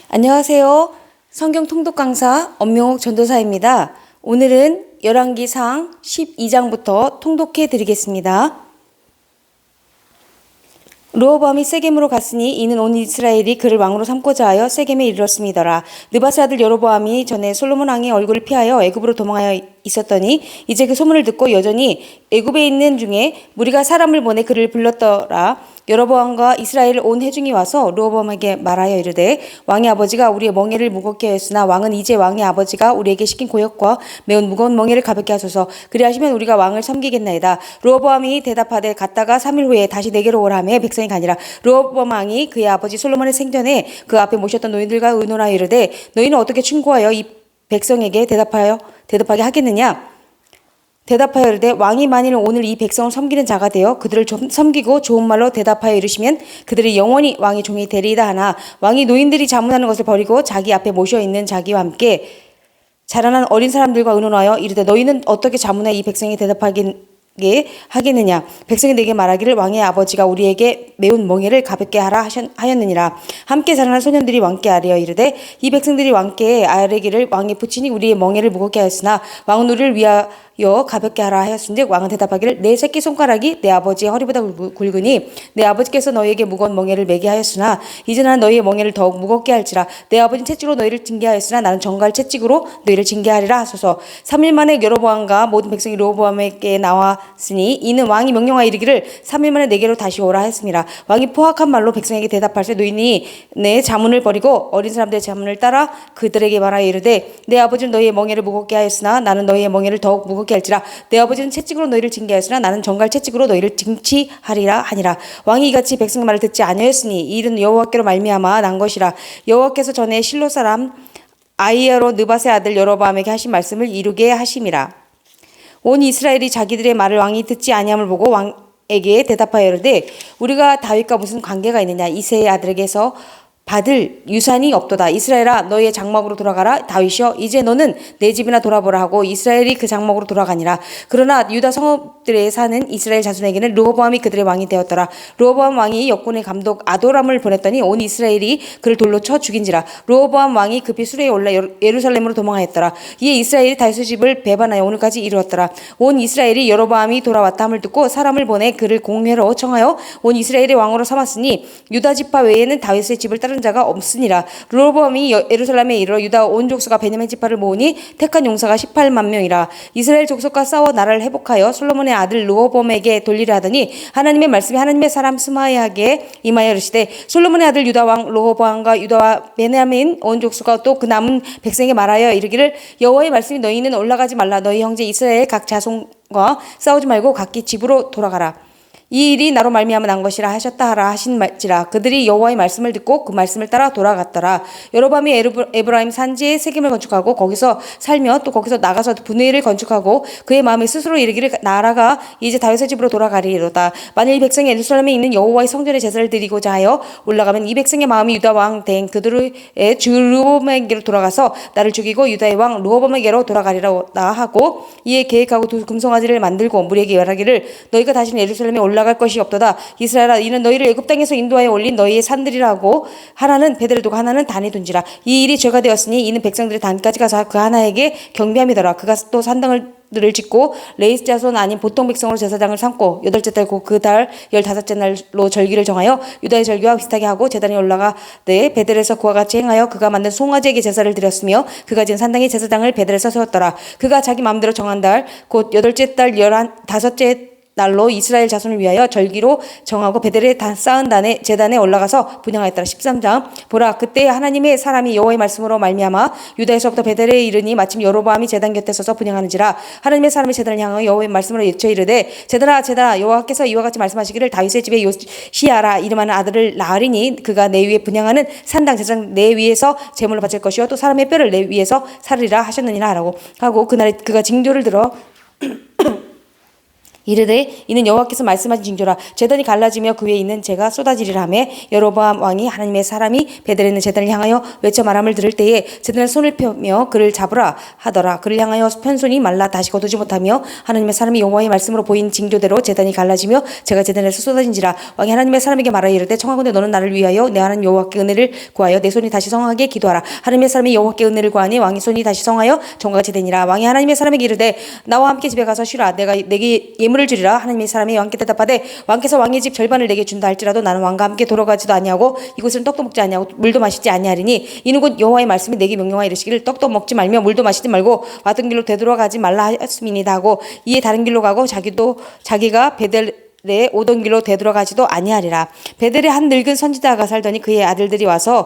안녕하세요. 성경 통독 강사 엄명옥 전도사입니다. 오늘은 열왕기상 12장부터 통독해 드리겠습니다. 르호보암이 세겜으로 갔으니 이는 온 이스라엘이 그를 왕으로 삼고자 하여 세겜에 이르렀음이더라. 느밧의 아들 여로보암이 전에 솔로몬 왕의 얼굴을 피하여 애굽으로 도망하여 있었더니 이제 그 소문을 듣고 여전히 애굽에 있는 중에 무리가 사람을 보내 그를 불렀더라. 여로보암과 이스라엘 온 회중이 와서 르호보암에게 말하여 이르되 왕의 아버지가 우리의 멍에를 무겁게 하였으나 왕은 이제 왕의 아버지가 우리에게 시킨 고역과 매우 무거운 멍에를 가볍게 하소서. 그리하시면 우리가 왕을 섬기겠나이다. 르호보암이 대답하되 갔다가 3일 후에 다시 내게로 오라매 백성이 가니라. 르호보암 왕이 그의 아버지 솔로몬의 생전에 그 앞에 모셨던 노인들과 의논하여 이르되 너희는 어떻게 충고하여 이 백성에게 대답하게 하겠느냐? 대답하여 이르되 왕이 만일 오늘 이 백성을 섬기는 자가 되어 그들을 섬기고 좋은 말로 대답하여 이르시면 그들이 영원히 왕의 종이 되리이다 하나 왕이 노인들이 자문하는 것을 버리고 자기 앞에 모셔 있는 자기와 함께 자라난 어린 사람들과 의논하여 이르되 너희는 어떻게 자문해 이 백성이 대답하게 하겠느냐? 백성이 내게 말하기를 왕의 아버지가 우리에게 매운 멍에를 가볍게 하라 하였느니라. 함께 자라난 소년들이 왕께 아뢰어 이르되 이 백성들이 왕께 아뢰기를 왕의 부친이 우리의 멍에를 무겁게 하였으나 왕은 우리를 위하여 가볍게 하라 하였은즉 왕은 대답하기를 내 새끼 손가락이 내 아버지의 허리보다 굵으니 내 아버지께서 너희에게 무거운 멍에를 매게 하였으나 이제 나는 너희의 멍에를 더욱 무겁게 할지라. 내 아버지는 채찍으로 너희를 징계하였으나 나는 정갈 채찍으로 너희를 징계하리라 하소서. 3일 만에 여로보암과 모든 백성이 르호보암에게 나왔으니 이는 왕이 명령하여 이르기를 3일 만에 내게로 다시 오라 했습니다. 왕이 포악한 말로 백성에게 대답할때 노인이 내 자문을 버리고 어린 사람들의 자문을 따라 그들에게 말하여 이르되 내 아버지는 너희의 멍에를 무겁게 하였으나 나는 너희의 멍에를 더욱 무겁게 할지라. 내 아버지는 채찍으로 너희를 징계하였으나 나는 정갈 채찍으로 너희를 징치하리라 하니라. 왕이 이같이 백성의 말을 듣지 아니하였으니 이 일은 여호와께로 말미암아 난 것이라. 여호와께서 전에 실로 사람 아히야로 느밧의 아들 여로보암에게 하신 말씀을 이루게 하심이라. 온 이스라엘이 자기들의 말을 왕이 듣지 아니함을 보고 왕에게 대답하여 이르되 우리가 다윗과 무슨 관계가 있느냐? 이새의 아들에게서 받을 유산이 없도다. 이스라엘아 너희의 장막으로 돌아가라. 다윗이여 이제 너는 내 집이나 돌아보라 하고 이스라엘이 그 장막으로 돌아가니라. 그러나 유다 성읍들에 사는 이스라엘 자손에게는 르호보암이 그들의 왕이 되었더라. 르호보암 왕이 역군의 감독 아도람을 보냈더니 온 이스라엘이 그를 돌로 쳐 죽인지라. 르호보암 왕이 급히 수레에 올라 예루살렘으로 도망하였더라. 이에 이스라엘이 다윗의 집을 배반하여 오늘까지 이르렀더라. 온 이스라엘이 여로보암이 돌아왔다함을 듣고 사람을 보내 그를 공회로 청하여 온 이스라엘의 왕으로 삼았으니 유다 지파 외에는 다윗의 집을 따른 자가 없으니라. 르호보암이 예루살렘에 이르러 유다 온 족속과 베냐민 지파를 모으니 택한 용사가 18만 명이라. 이스라엘 족속과 싸워 나라를 회복하여 솔로몬의 아들 르호보암에게 돌리려 하더니 하나님의 말씀이 하나님의 사람 스마야에게 임하여 이르시되 솔로몬의 아들 유다 왕 르호보암과 유다와 베냐민 온 족속과 또 그 남은 백성에게 말하여 이르기를 여호와의 말씀이 너희는 올라가지 말라. 너희 형제 이스라엘 각 자손과 싸우지 말고 각기 집으로 돌아가라. 이 일이 나로 말미암아 난 것이라 하셨다 하라 하신지라. 그들이 여호와의 말씀을 듣고 그 말씀을 따라 돌아갔더라. 여로보암이 에브라임 산지에 세겜을 건축하고 거기서 살며 또 거기서 나가서 분회를 건축하고 그의 마음에 스스로 이르기를 나라가 이제 다윗의 집으로 돌아가리로다. 만일 이 백성이 예루살렘에 있는 여호와의 성전에 제사를 드리고자 하여 올라가면 이 백성의 마음이 유다 왕 된 그들의 주 르호보암에게로 돌아가서 나를 죽이고 유다의 왕 르호보암에게로 돌아가리라 하고 이에 계획하고 두 금송아지를 만들고 무리에게 말하기를 너희가 다시는 예루살렘에 올라갈 것이 없도다. 이스라엘아 이는 너희를 애굽 땅에서 인도하여 올린 너희의 산들이라고 하나는 베델에 두고 하나는 단에 둔지라. 이 일이 죄가 되었으니 이는 백성들이 단까지 가서 그 하나에게 경배함이더라. 그가 또 산당을 짓고 레이스 자손 아닌 보통 백성으로 제사장을 삼고 8째 달 곧 그 달 15째 날로 절기를 정하여 유다의 절기와 비슷하게 하고 제단에 올라가되 베델에서 그와 같이 행하여 그가 만든 송아지에게 제사를 드렸으며 그가 지은 산당의 제사장을 베델에서 세웠더라. 그가 자기 마음대로 정한 달 곧 8째 달 15째 날로 이스라엘 자손을 위하여 절기로 정하고 베델에 쌓은 제단에 올라가서 분향하였더라. 13장 보라 그때 하나님의 사람이 여호와의 말씀으로 말미암아 유다에서부터 베델에 이르니 마침 여로보암이 제단 곁에 서서 분향하는지라. 하나님의 사람이 제단을 향하여 여호와의 말씀으로 외쳐 이르되 제단아 여호와께서 이와 같이 말씀하시기를 다윗의 집에 요시아라 이름하는 아들을 낳으리니 그가 내 위에 분향하는 산당 제사장 내 위에서 제물로 바칠 것이요 또 사람의 뼈를 내 위에서 살으리라 하셨느니라 하고 그날에 그가 징조를 들어 이르되 이는 여호와께서 말씀하신 징조라. 제단이 갈라지며 그 위에 있는 재가 쏟아지리라 하매 여로보암 왕이 하나님의 사람이 베델에 있는 제단을 향하여 외쳐 말함을 들을 때에 제단을 손을 펴며 그를 잡으라 하더라. 그를 향하여 편손이 말라 다시 거두지 못하며 하나님의 사람이 여호와의 말씀으로 보인 징조대로 제단이 갈라지며 재가 제단에서 쏟아진지라. 왕이 하나님의 사람에게 말하여 이르되 청하건대 너는 나를 위하여 내 하나님 여호와께 은혜를 구하여 내 손이 다시 성하게 기도하라. 하나님의 사람이 여호와께 은혜를 구하니 왕의 손이 다시 성하여 종과 같이 되니라. 왕이 하나님의 사람에게 이르되 나와 함께 집에 가서 쉬라. 내가 내게 예물을 주리라. 하나님의 사람이 왕께 대답하되 왕께서 왕의 집 절반을 내게 준다 할지라도 나는 왕과 함께 돌아가지도 아니하고 이곳은 떡도 먹지 아니하고 물도 마시지 아니하리니 이는 곧 여호와의 말씀이 내게 명령하여 이르시기를 떡도 먹지 말며 물도 마시지 말고 왔던 길로 되돌아가지 말라 하였음이니이다 하고 이에 다른 길로 가고 자기가 베델에 오던 길로 되돌아가지도 아니하리라. 베델에 한 늙은 선지자가 살더니 그의 아들들이 와서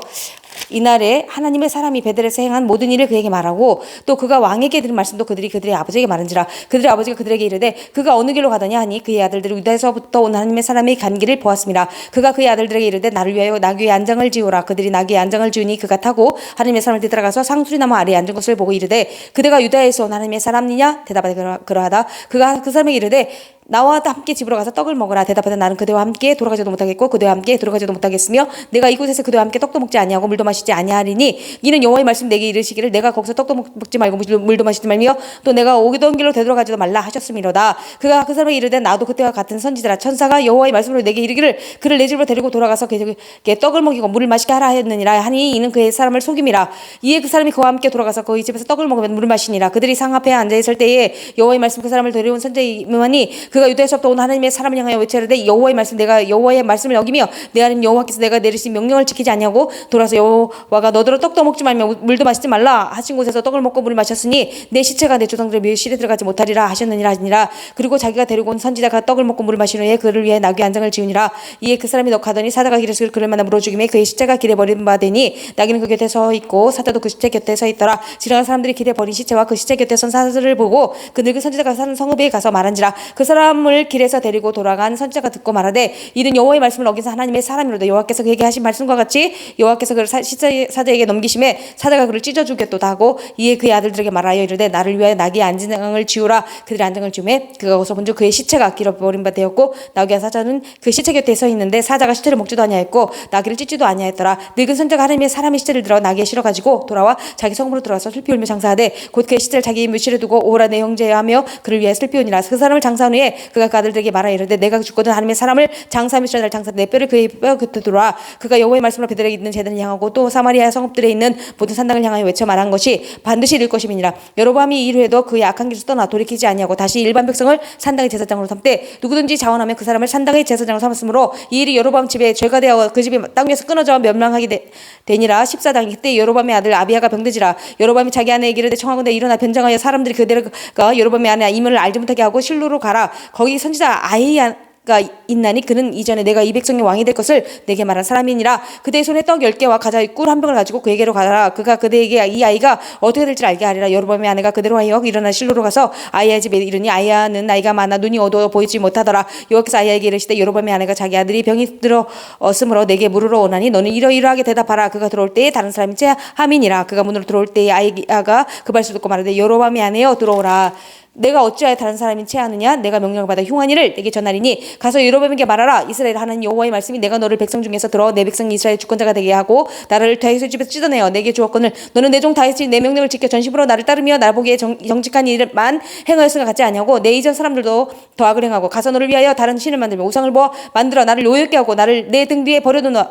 이날에 하나님의 사람이 베델에서 행한 모든 일을 그에게 말하고 또 그가 왕에게 들은 말씀도 그들의 아버지에게 말한지라. 그들의 아버지가 그들에게 이르되 그가 어느 길로 가더냐 하니 그의 아들들이 유다에서부터 온 하나님의 사람의 간 길을 보았습니다. 그가 그의 아들들에게 이르되 나를 위하여 나귀의 안장을 지우라. 그들이 나귀의 안장을 지우니 그가 타고 하나님의 사람을 뒤따라가서 상수리나무 아래에 앉은 것을 보고 이르되 그대가 유다에서 온 하나님의 사람이냐 대답하되 그러하다. 그가 그 사람에게 이르되 나와 함께 집으로 가서 떡을 먹으라. 대답하되 나는 그대와 함께 돌아가지도 못하겠고 그대와 함께 돌아가지도 못하겠으며 내가 이곳에서 그대와 함께 떡도 먹지 아니하고 물도 마시지 아니하리니 이는 여호와의 말씀 내게 이르시기를 내가 거기서 떡도 먹지 말고 물도 마시지 말며 또 내가 오던 길로 되돌아가지도 말라 하셨음이로다. 그가 그 사람에게 이르되 나도 그때와 같은 선지자라. 천사가 여호와의 말씀으로 내게 이르기를 그를 내 집으로 데리고 돌아가서 그에게 떡을 먹이고 물을 마시게 하라 하였느니라 하니 이는 그의 사람을 속임이라. 이에 그 사람이 그와 함께 돌아가서 그의 집에서 떡을 먹으면 물을 마시니라. 그들이 상 앞에 앉아 있을 때에 여호와의 말씀 그 사람을 데려온 선지자이므니 그가 유다에서부터 온 하나님의 사람을 향하여 외치되 여호와의 말씀 내가 여호와의 말씀을 어기며 내 하나님 여호와께서 내가 내리신 명령을 지키지 아니하고 돌아서 여호와가 너더러 떡도 먹지 말며 물도 마시지 말라 하신 곳에서 떡을 먹고 물을 마셨으니 내 시체가 내 조상들의 묘실에 들어가지 못하리라 하셨느니라 하니라. 그리고 자기가 데리고 온 선지자가 떡을 먹고 물을 마신 후에 그를 위해 나귀 안장을 지으니라. 이에 그 사람이 가더니 사자가 길에서 그를 만나 물어 죽이매 그의 시체가 길에 버린 바 되니 나귀는 그 곁에 서 있고 사자도 그 시체 곁에 서 있더라. 지나간 사람들이 길에 버린 시체와 그 시체 곁에 선 사자를 보고 그 늙은 선지자가 사는 성읍에 가서 말한지라. 그 사람을 길에서 데리고 돌아간 선지자가 듣고 말하되 이는 여호와의 말씀을 어긴서 하나님의 사람이로다. 여호와께서 그에게 하신 말씀과 같이 여호와께서 그를 사자에게 넘기심에 사자가 그를 찢어 죽였도다 하고 이에 그의 아들들에게 말하여 이르되 나를 위하여 나귀의 안장을 지우라. 그들의 안장을 지우매 그가 거기서 본즉 그의 시체가 길어 버린 바 되었고 나귀와 사자는 그 시체 곁에 서 있는데 사자가 시체를 먹지도 아니하였고 나귀를 찢지도 아니하였더라. 늙은 선지자가 하나님의 사람의 시체를 들어 나귀에 실어 가지고 돌아와 자기 성읍으로 들어가서 슬피 울며 장사하되 곧 그의 시체를 자기 묘실에 두고 오라 내 형제하며 그를 위하여 슬피 우니라. 그 사람을 장사한 후에 그가 그 아들들에게 말하여 이르되 내가 죽거든 하나님의 사람을 장사하며 날 장사 내 뼈를 그의 뼈 곁에 두라. 그가 여호와의 말씀으로 베델에 있는 제단을 향하고 또 사마리아 성읍들에 있는 모든 산당을 향하여 외쳐 말한 것이 반드시 이룰 것임이니라. 여로보암이 이 일을 해도 그의 악한 길에서 떠나 돌이키지 아니하고 다시 일반 백성을 산당의 제사장으로 삼되 누구든지 자원하면 그 사람을 산당의 제사장으로 삼았으므로 이 일이 여로보암 집에 죄가 되어 그 집이 땅 위에서 끊어져 멸망하게 되니라. 14장 그때 여로보암의 아들 아비야가 병들지라. 여로보암이 자기 아내에게 이르되 청하건대 일어나 변장하여 사람들이 그대가 여로보암의 아내 이문을 알지 못하게 하고 실로로 가라. 거기 선지자 아히야가 있나니 그는 이전에 내가 이 백성의 왕이 될 것을 내게 말한 사람이니라. 그대의 손에 떡 10개와 과자 꿀 한 병을 가지고 그에게로 가라. 그가 그대에게 이 아이가 어떻게 될지 알게 하리라. 여로보암의 아내가 그대로 하여 일어나 실로로 가서 아히야 집에 이르니 아히야는 나이가 많아 눈이 어두워 보이지 못하더라. 여호와께서 아히야에게 이르시되 여로보암의 아내가 자기 아들이 병이 들었으므로 내게 물으러 오나니 너는 이러이러하게 대답하라. 그가 들어올 때에 다른 사람이 체함이니라. 그가 문으로 들어올 때에 아히야가 그 말씀을 듣고 말하되 여로보암의 아내여 들어오라. 내가 어찌하여 다른 사람이 체하느냐? 내가 명령을 받아 흉한 일을 내게 전하리니 가서 여로보암에게 말하라. 이스라엘 하나님 여호와의 말씀이 내가 너를 백성 중에서 들어 내 백성 이스라엘 주권자가 되게 하고 나를 다윗의 집에서 찢어내어 내게 주었거늘 너는 내 종 다윗이 내 명령을 지켜 전심으로 나를 따르며 나 보기에 정직한 일만 행하였으나 같지 아니하고 내 이전 사람들도 더 악을 행하고 가서 너를 위하여 다른 신을 만들며 우상을 만들어 나를 노엽게 하고 나를 내 등 뒤에 버려두노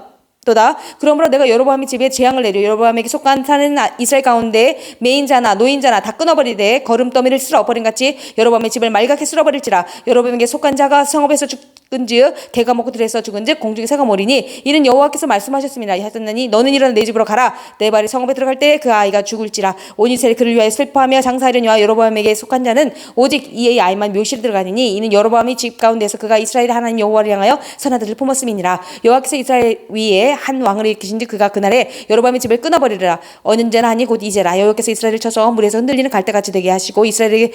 도다. 그러므로 내가 여로보암의 집에 재앙을 내려 여로보암에게 속한 사는 이스라엘 가운데 매인자나 노인자나 다 끊어버리되 거름더미를 쓸어버린 같이 여로보암의 집을 말갛게 쓸어버릴지라. 여로보암에게 속한 자가 성읍에서 죽은즉 개가 먹고 들에서 죽은즉 공중에 새가 모리니 이는 여호와께서 말씀하셨습니다. 하셨나니 너는 일어나 내 집으로 가라. 내 발이 성읍에 들어갈 때 그 아이가 죽을지라. 온 이스라엘 그를 위하여 슬퍼하며 장사하려니와 여로보암에게 속한 자는 오직 이의 아이만 묘실에 들어가니니 이는 여로보암이 집 가운데서 그가 이스라엘 하나님 여호와를 향하여 선한 뜻을 품었음이니라. 여호와께서 이스라엘 위에 한 왕을 일으키신즉 그가 그날에 여로보암의 집을 끊어버리리라. 언제나 하니 곧 이제라. 여호와께서 이스라엘을 쳐서 물에서 흔들리는 갈대같이 되게 하시고 이스라엘을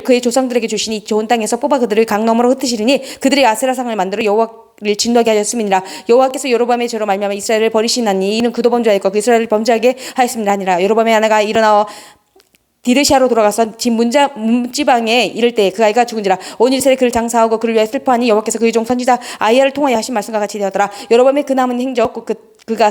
그의 조상들에게 주시니 좋은 땅에서 뽑아 그들을 강 너머로 흩으시리니 그들의 아세라상을 만들어 여호와를 진노하게 하셨음이니라. 여호와께서 여로보암의 죄로 말미암아 이스라엘을 버리시나니 이는 그도 범죄하였고 그 이스라엘을 범죄하게 하였음이라 하니라. 여로보암의 아내가 일어나어 디르시아로 돌아가서 집 문지방에 이를 때 그 아이가 죽은지라 온 이스라엘 그를 장사하고 그를 위하여 슬퍼하니 여호와께서 그의 종 선지자 아이야를 통하여 하신 말씀과 같이 되었더라. 여로보암의 그 남은 행적 그가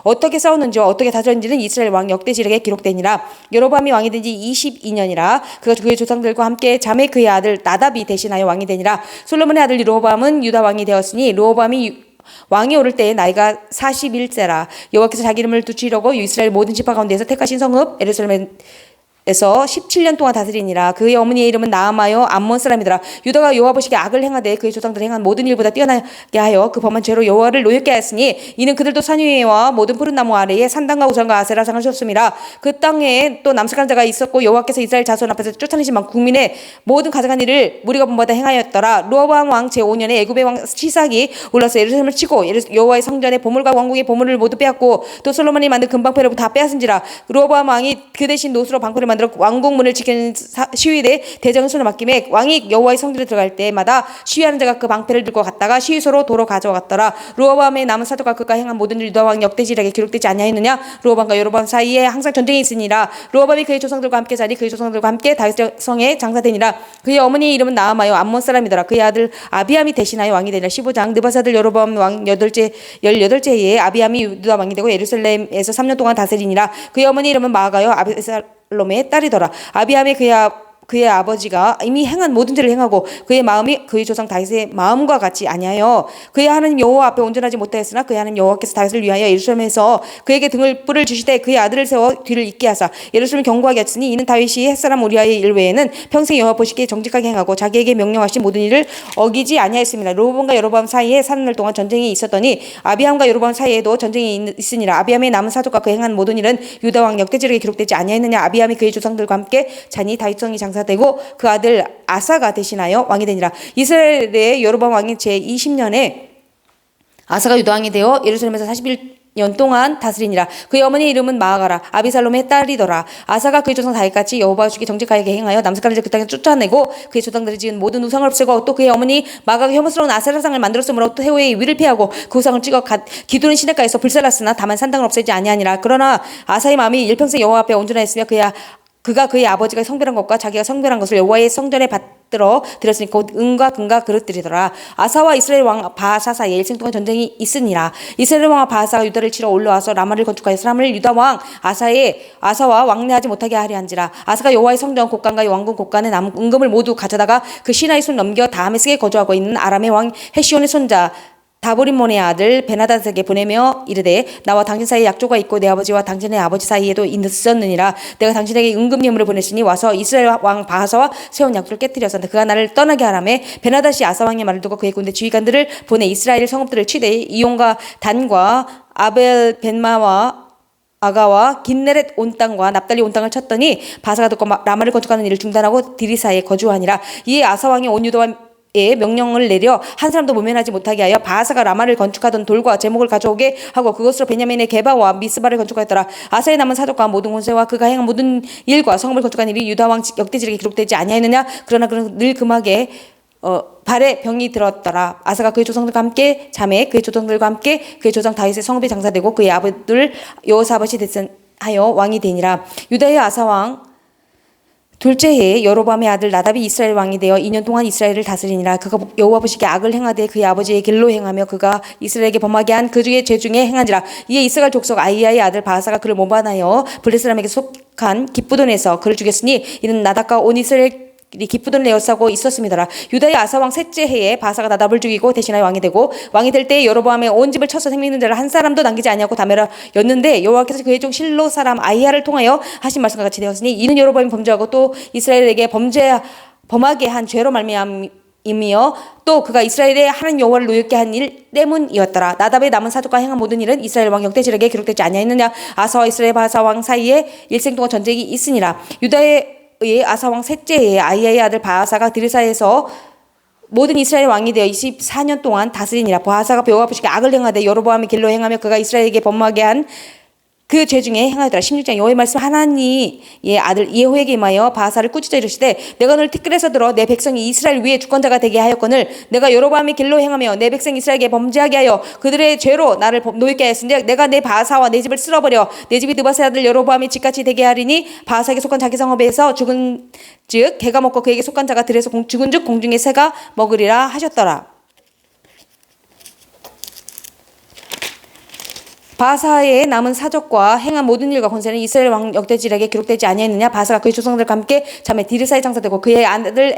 어떻게 싸웠는지와 어떻게 다스렸는지는 이스라엘 왕 역대지력에 기록되니라. 여로보암이 왕이 된 지 22년이라 그가 그의 조상들과 함께 자매 그의 아들 나답이 대신하여 왕이 되니라. 솔로몬의 아들 르호보암은 유다 왕이 되었으니 르호보암이 왕이 오를 때에 나이가 41세라. 여호와께서 자기 이름을 두시려고 이스라엘 모든 지파 가운데에서 택하신 성읍 에르살렘에서 17년 동안 다스리니라. 그의 어머니의 이름은 나아마요 암몬 사람이더라. 유다가 여호와 보시기에 악을 행하되 그의 조상들이 행한 모든 일보다 뛰어나게 하여 그 범한 죄로 여호와를 노엽게 하였으니 이는 그들도 산 위에와 모든 푸른 나무 아래에 산당과 우상과 아세라상을 셨음이라. 그 땅에 또 남색한 자가 있었고 여호와께서 이스라엘 자손 앞에서 쫓아내신 국민의 모든 가증한 일을 무리가 본받아 행하였더라. 르호보암 왕 제5년에 애굽의 왕 시삭이 올라서 예루살렘을 치고 여호와의 성전의 보물과 왕궁의 보물을 모두 빼앗고 또 솔로몬이 만든 금방패를 다 빼앗은지라. 르호보암 왕이 그 대신 노수로 방패를 만들어 왕궁문을 지키는 시위대 대장의 손에 맡김에 왕이 여호와의 성전에 들어갈 때마다 시위하는 자가 그 방패를 들고 갔다가 시위소로 도로 가져갔더라. 르호보암의 남은 사도가 그가 행한 모든 일 유다 왕 역대지력에 기록되지 아니하였느냐. 르호보암과 여로보암 사이에 항상 전쟁이 있으니라. 르호보암이 그의 조상들과 함께 자니 그의 조상들과 함께 다윗 성에 장사되니라. 그의 어머니의 이름은 나아마요 암몬 사람이더라. 그의 아들 아비암이 대신하여 왕이 되니라. 15장 느바스 아들 여로보암 왕 18째 해에 아비암이 유다 왕이 되고 예루살렘에서 3년 동안 다스리니라. 그의 어머니 이름은 마아가요 아비살롬의 딸이더라. 아비암의 그의 아버지가 이미 행한 모든 죄를 행하고 그의 마음이 그의 조상 다윗의 마음과 같이 아니하여 그의 하나님 여호와 앞에 온전하지 못하였으나 그의 하나님 여호와께서 다윗을 위하여 예루살렘에서 그에게 뿔을 주시되 그의 아들을 세워 뒤를 잇게 하사 예루살렘을 경고하게 했으니 이는 다윗이 햇사람 우리아의 일 외에는 평생 여호와 보시기에 정직하게 행하고 자기에게 명령하신 모든 일을 어기지 아니하였습니다. 르호보암과 여로보암 사이에 사흘 동안 전쟁이 있었더니 아비암과 여로보암 사이에도 전쟁이 있으니라. 아비암의 남은 사도가 그 행한 모든 일은 유다 왕 역대지력에 기록되지 아니하였느냐. 아비암이 그의 조상들과 함께 자니 다윗성이 되고 그 아들 아사가 대신하여 왕이 되니라. 이스라엘의 여로보암 왕이 제20년에 아사가 유다 왕이 되어 예루살렘에서 41년 동안 다스리니라. 그의 어머니의 이름은 마아가라 아비살롬의 딸이더라. 아사가 그의 조상 다윗같이 여호와 주기 정직하게 행하여 남색하는 자 그 땅에 쫓아내고 그의 조상들이 지은 모든 우상을 없애고 또 그의 어머니 마아가가 혐오스러운 아세라상을 만들었으므로 또 해오의 위를 피하고 그 우상을 찍어 기도는 시냇가에서 불살랐으나 다만 산당을 없애지 아니하니라. 그러나 아사의 마음이 일평생 여호와 앞에 온전하였으며 그가 그의 아버지가 성별한 것과 자기가 성별한 것을 여호와의 성전에 받들어 드렸으니 곧 은과 금과 그릇들이더라. 아사와 이스라엘 왕 바하사 사이에 일생 동안 전쟁이 있으니라. 이스라엘 왕 바하사가 유다를 치러 올라와서 라마를 건축하여 사람을 유다 왕 아사와 왕래하지 못하게 하려 한지라. 아사가 여호와의 성전 곳간과 왕궁 곳간에 남은 은금을 모두 가져다가 그 시나의 손 넘겨 다메섹에 거주하고 있는 아람의 왕 헤시온의 손자 다보림몬의 아들 베나닷에게 보내며 이르되 나와 당신 사이에 약조가 있고 내 아버지와 당신의 아버지 사이에도 있었느니라. 내가 당신에게 은금 예물을 보냈으니 와서 이스라엘 왕 바하사와 세운 약조를 깨뜨려서 그가 나를 떠나게 하라매 베나닷이 아사 왕의 말을 듣고 그의 군대 지휘관들을 보내 이스라엘 성읍들을 치되 이온과 단과 아벨 벤마와 아가와 긴네렛 온 땅과 납달리 온 땅을 쳤더니 바하사가 듣고 라마를 건축하는 일을 중단하고 디리사에 거주하니라. 이에 아사 왕이 온 유다와 명령을 내려 한 사람도 모면하지 못하게 하여 바하사가 라마를 건축하던 돌과 제목을 가져오게 하고 그것으로 베냐민의 게바와 미스바를 건축하였더라. 아사의 남은 사독과 모든 권세와 그가 행한 모든 일과 성읍을 건축한 일이 유다 왕 역대지력에 기록되지 아니하였느냐. 그러나 그는 늘 금하게 발에 병이 들었더라. 아사가 그의 조상들과 함께 자매 그의 조상들과 함께 그의 조상 다윗의 성읍에 장사되고 그의 아들 여호사밧이 대선하여 왕이 되니라. 유다의 아사 왕 둘째 해에 여로보암의 아들 나답이 이스라엘 왕이 되어 2년 동안 이스라엘을 다스리니라. 그가 여호와 보시기에 악을 행하되 그의 아버지의 길로 행하며 그가 이스라엘에게 범하게 한 그 중에 죄 중에 행한지라. 이에 이스라엘 족속 아이야의 아들 바하사가 그를 모반하여 블레 사람에게 속한 기쁘돈에서 그를 죽였으니 이는 나답과 온 이스라엘 기쁘돈을 에워싸고 있었음이더라. 유다의 아사 왕 셋째 해에 바하사가 나답을 죽이고 대신하여 왕이 되고 왕이 될 때에 여로보암의 온 집을 쳐서 생명있는 자를 한 사람도 남기지 아니하고 다메라였는데 여호와께서 그의 종 실로 사람 아이야를 통하여 하신 말씀과 같이 되었으니 이는 여로보암이 범죄하고 또 이스라엘에게 범하게 한 죄로 말미암이며 또 그가 이스라엘의 하나님 여호와를 노엽게 한 일 때문이었더라. 나답의 남은 사독과 행한 모든 일은 이스라엘 왕 역대지력에 기록되지 아니하였느냐. 아사와 이스라엘 바하사 왕 사이에 일생 동안 전쟁이 있으니라. 유다의 아사 왕 셋째 해에 아이야의 아들 바하사가 드리사에서 모든 이스라엘 왕이 되어 24년 동안 다스리니라. 바하사가 여호와 보시기에 악을 행하되 여로보암의 길로 행하며 그가 이스라엘에게 범하게 한 그 죄 중에 행하였더라. 16장 여호와의 말씀 하나님의 아들 예호에게 임하여 바하사를 꾸짖어 이르시되 내가 너를 티끌에서 들어 내 백성이 이스라엘 위에 주권자가 되게 하였거늘 내가 여로보암의 길로 행하며 내 백성 이스라엘에게 범죄하게 하여 그들의 죄로 나를 노엽게 하였으니 내가 내 바하사와 내 집을 쓸어버려 내 집이 느바스의 아들 여로보암의 집같이 되게 하리니 바하사에게 속한 자기 성읍에서 죽은 즉 개가 먹고 그에게 속한 자가 들에서 죽은 즉 공중의 새가 먹으리라 하셨더라. 바하사의 남은 사적과 행한 모든 일과 권세는 이스라엘 왕 역대지략에 기록되지 아니하였느냐. 바하사가 그의 조상들과 함께 잠에 디르사에 장사되고 그의 아들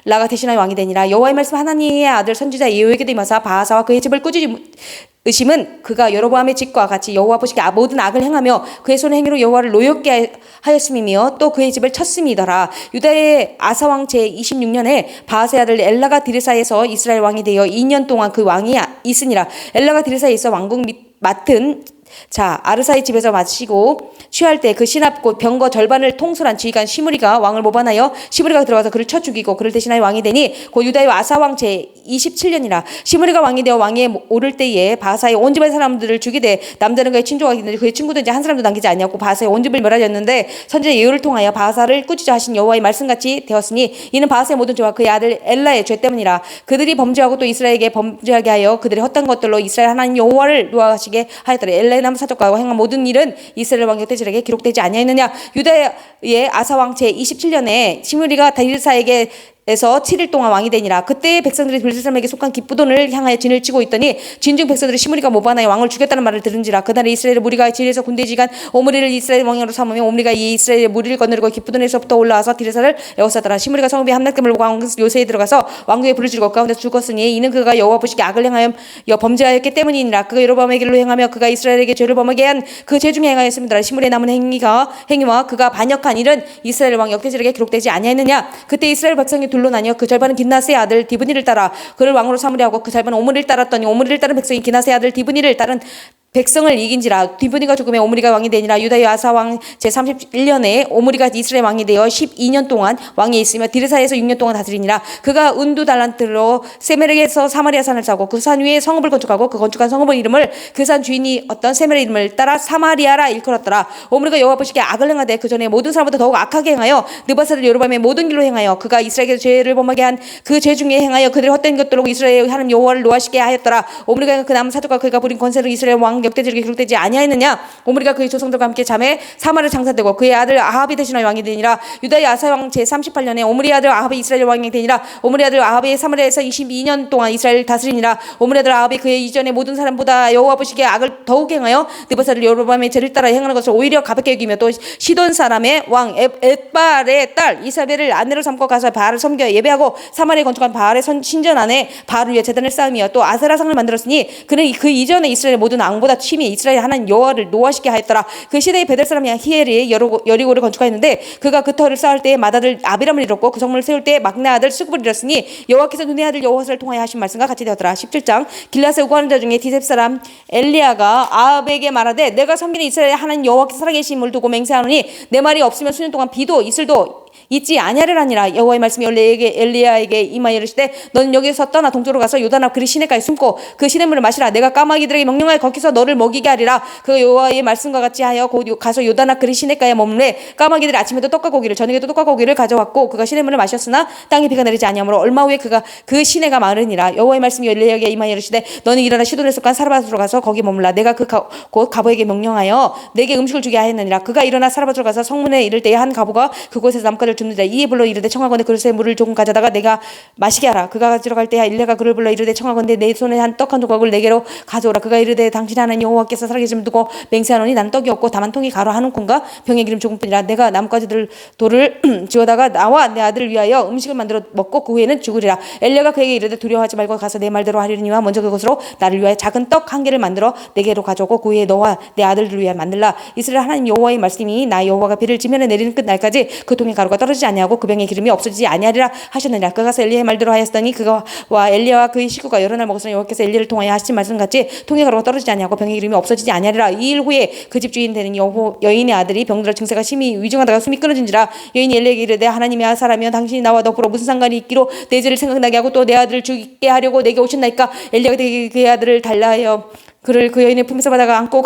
엘라가 대신하여 왕이 되니라. 여호와의 말씀 하나님의 아들 선지자 예호에게도 임하사 바하사와 그의 집을 꾸짖으심은 그가 여로보암의 집과 같이 여호와 보시기에 모든 악을 행하며 그의 손의 행위로 여호와를 노엽게 하였음이며 또 그의 집을 쳤음이더라. 유다의 아사왕 제26년에 바하사의 아들 엘라가 디르사에서 이스라엘 왕이 되어 2년 동안 그 왕이 있으니라. 엘라가 디르사에 있어 왕국 맡은 자 아르사의 집에서 마시고 취할 때 그 신합 곧 병거 절반을 통솔한 지휘관 시므리가 왕을 모반하여 시므리가 들어가서 그를 쳐 죽이고 그를 대신하여 왕이 되니 곧 유다의 아사왕 제27년이라. 시므리가 왕이 되어 왕위에 오를 때에 바하사의 온 집안 사람들을 죽이되 남자는 그의 친족이 있는데 그의 친구도 이제 한 사람도 남기지 아니하고 바하사의 온 집을 멸하였는데 선지자 예후를 통하여 바하사를 꾸짖어 하신 여호와의 말씀같이 되었으니 이는 바하사의 모든 죄와 그의 아들 엘라의 죄 때문이라. 그들이 범죄하고 또 이스라엘에게 범죄하게 하여 그들의 헛된 것들로 이스라엘 하나님 여호와를 노하시게 하였더라. 엘라의 남 사적과 행한 모든 일은 이스라엘 왕 역대지략에 기록되지 아니하였느냐. 유다의 아사왕 제27년에 시므리가 디르사에게 에서 7일 동안 왕이 되니라. 그때 백성들이 블레셋에게 속한 기쁘돈을 향하여 진을 치고 있더니 진중 백성들이 시므리가 모반하여 왕을 죽였다는 말을 들은지라. 그날에 이스라엘의 무리가 진에서 군대지간 오므리를 이스라엘 왕으로 삼으며 오므리가 이 이스라엘의 무리를 거느리고 기쁘돈에서부터 올라와서 디르사를 에워싸더라. 시므리가 성읍에 함락됨을 보고 왕 요새에 들어가서 왕궁에 불을 지르고 가운데서 죽었으니 이는 그가 여호와 보시기에 악을 행하여 범죄하였기 때문이니라. 그가 여로보암의 길로 행하며 그가 이스라엘에게 죄를 범하게 한 그 죄 중에 행하였습니다. 시므리의 남은 행위와 그가 반역한 일은 이스라엘 왕 역대지략에 기록되지 아니하였느냐. 그때 이스라엘 백성이 둘로 나뉘어 그 절반은 기낫의 아들 디브니를 따라 그를 왕으로 삼으려 하고 그 절반은 오므리를 따랐더니 오므리를 따른 백성이 기낫의 아들 디브니를 따른 백성을 이긴지라. 디브니가 죽음에 오므리가 왕이 되니라. 유다의 아사왕 제31년에 오므리가 이스라엘 왕이 되어 12년 동안 왕에 있으며 디르사에서 6년 동안 다스리니라. 그가 은두 달란트로 세메르에서 사마리아 산을 사고 그 산 위에 성읍을 건축하고 그 건축한 성읍의 이름을 그 산 주인이 어떤 세메르의 이름을 따라 사마리아라 일컬었더라. 오므리가 여호와 보시기에 악을 행하되 그 전에 모든 사람보다 더욱 악하게 행하여 느바사들 여로보암의 모든 길로 행하여 그가 이스라엘에게 죄를 범하게 한 그 죄 중에 행하여 그들의 헛된 것들로 이스라엘 하나님 여호와를 노하시게 하였더라. 오므리가 그 남은 사족과 그가 부린 권세로 이스라엘 왕 역대지략에 기록되지 아니하였느냐. 오므리가 그의 조상들과 함께 잠에 사마를 장사되고 그의 아들 아합이 대신하여 왕이 되니라. 유다의 아사왕 제38년에 오므리 아들 아합이 이스라엘 왕이 되니라. 오므리 아들 아합이 사마리아에서 22년 동안 이스라엘을 다스리니라. 오므리 아들 아합이 그의 이전의 모든 사람보다 여호와 보시기에 악을 더욱 행하여 느바사를 여로보암의 죄를 따라 행하는 것을 오히려 가볍게 여기며 또 시돈 사람의 왕 엣발의 딸 이사벨을 아내로 삼고 가서 바알을 섬겨 예배하고 사마리아에 건축한 바알의 신전 안에 바알을 위해 제단을 쌓으며 또 아세라상을 만들었으니 그는 그 이전에 이스라엘 모든 왕보다 심히 이스라엘 하나님 여호와를 노하시게 하였더라. 그 시대의 베델 사람 히엘이 여리고를 건축하였는데 그가 그 터를 쌓을 때에 맏아들 아비람을 잃었고 그 성문을 세울 때에 막내 아들 스굽을 잃었으니 여호와께서 눈의 아들 여호와를 통하여 하신 말씀과 같이 되었더라. 17장 길라세 우고하는 자 중에 디셉 사람 엘리야가 아합에게 말하되 내가 섬기는 이스라엘 하나님 여호와께서 살아계심을 두고 맹세하노니 내 말이 없으면 수년 동안 비도 이슬도 있지 아니하리라니라. 여호와의 말씀이 엘리야에게 임하여 이르시되 너는 여기서 떠나 동쪽으로 가서 요단 앞 그리 시내가에 숨고 그 시냇물을 마시라. 내가 까마귀들에게 명령하여 거기서 너를 먹이게 하리라. 그 여호와의 말씀과 같이 하여 가서 요단 앞 그리 시내가에 머물래 까마귀들이 아침에도 떡과 고기를 저녁에도 떡과 고기를 가져왔고 그가 시냇물을 마셨으나 땅에 비가 내리지 아니하므로 얼마 후에 그가 그 시내가 마르니라. 여호와의 말씀이 엘리야에게 임하여 이르시되 너는 일어나 시돈에 속한 사르밧으로 가서 거기 머물라. 내가 곧 가보에게 명령하여 내게 음식을 주게 하였느니라. 그가 일어나 사르밧으로 가서 성문에 이를 때에 한 가보가 그곳에서 나뭇가지를 줍니다. 이에 불러 이르되 청하건대 그릇에 물을 조금 가져다가 내가 마시게 하라. 그가 가지러 갈 때에 엘리야가 그를 불러 이르되 청하건대 내 손에 한 떡 한 조각을 내게로 가져오라. 그가 이르되 당신 하나님 여호와께서 살아계심을 두고 맹세하노니 나는 떡이 없고 다만 통이 가루 한 움큼과 병의 기름 조금뿐이라. 내가 나뭇가지들 돌을 지어다가 나와 내 아들을 위하여 음식을 만들어 먹고 그 후에는 죽으리라. 엘리야가 그에게 이르되 두려워하지 말고 가서 내 말대로 하리니와 먼저 그것으로 나를 위하여 작은 떡 한 개를 만들어 내게로 가져오고 그 후에 너와 내 아들들을 위하여 만들라. 이스라엘 하나님 여호와의 말씀이 나 여호와가 비를 지면에 내리는 끝 날까지 그 통의 가루가 떨어지지 아니하고 그 병의 기름이 없어지지 아니하리라 하셨느니라. 그가 가서 엘리야의 말대로 하였더니 그가 엘리야와 그의 식구가 여러 날 먹었으니 여호와께서 엘리야를 통하여 하신 말씀같이 통의 가루가 떨어지지 아니하고 병의 기름이 없어지지 아니하리라. 이 일 후에 그 집 주인 되는 여인의 아들이 병들어 증세가 심히 위중하다가 숨이 끊어진지라. 여인이 엘리야에게 이르되 하나님의 사람이여 당신이 나와 더불어 무슨 상관이 있기로 내 죄를 생각나게 하고 또 내 아들을 죽게 하려고 내게 오셨나이까. 엘리야가 그의 아들을 달라 하여 그를 그 여인의 품에서 받아가 안고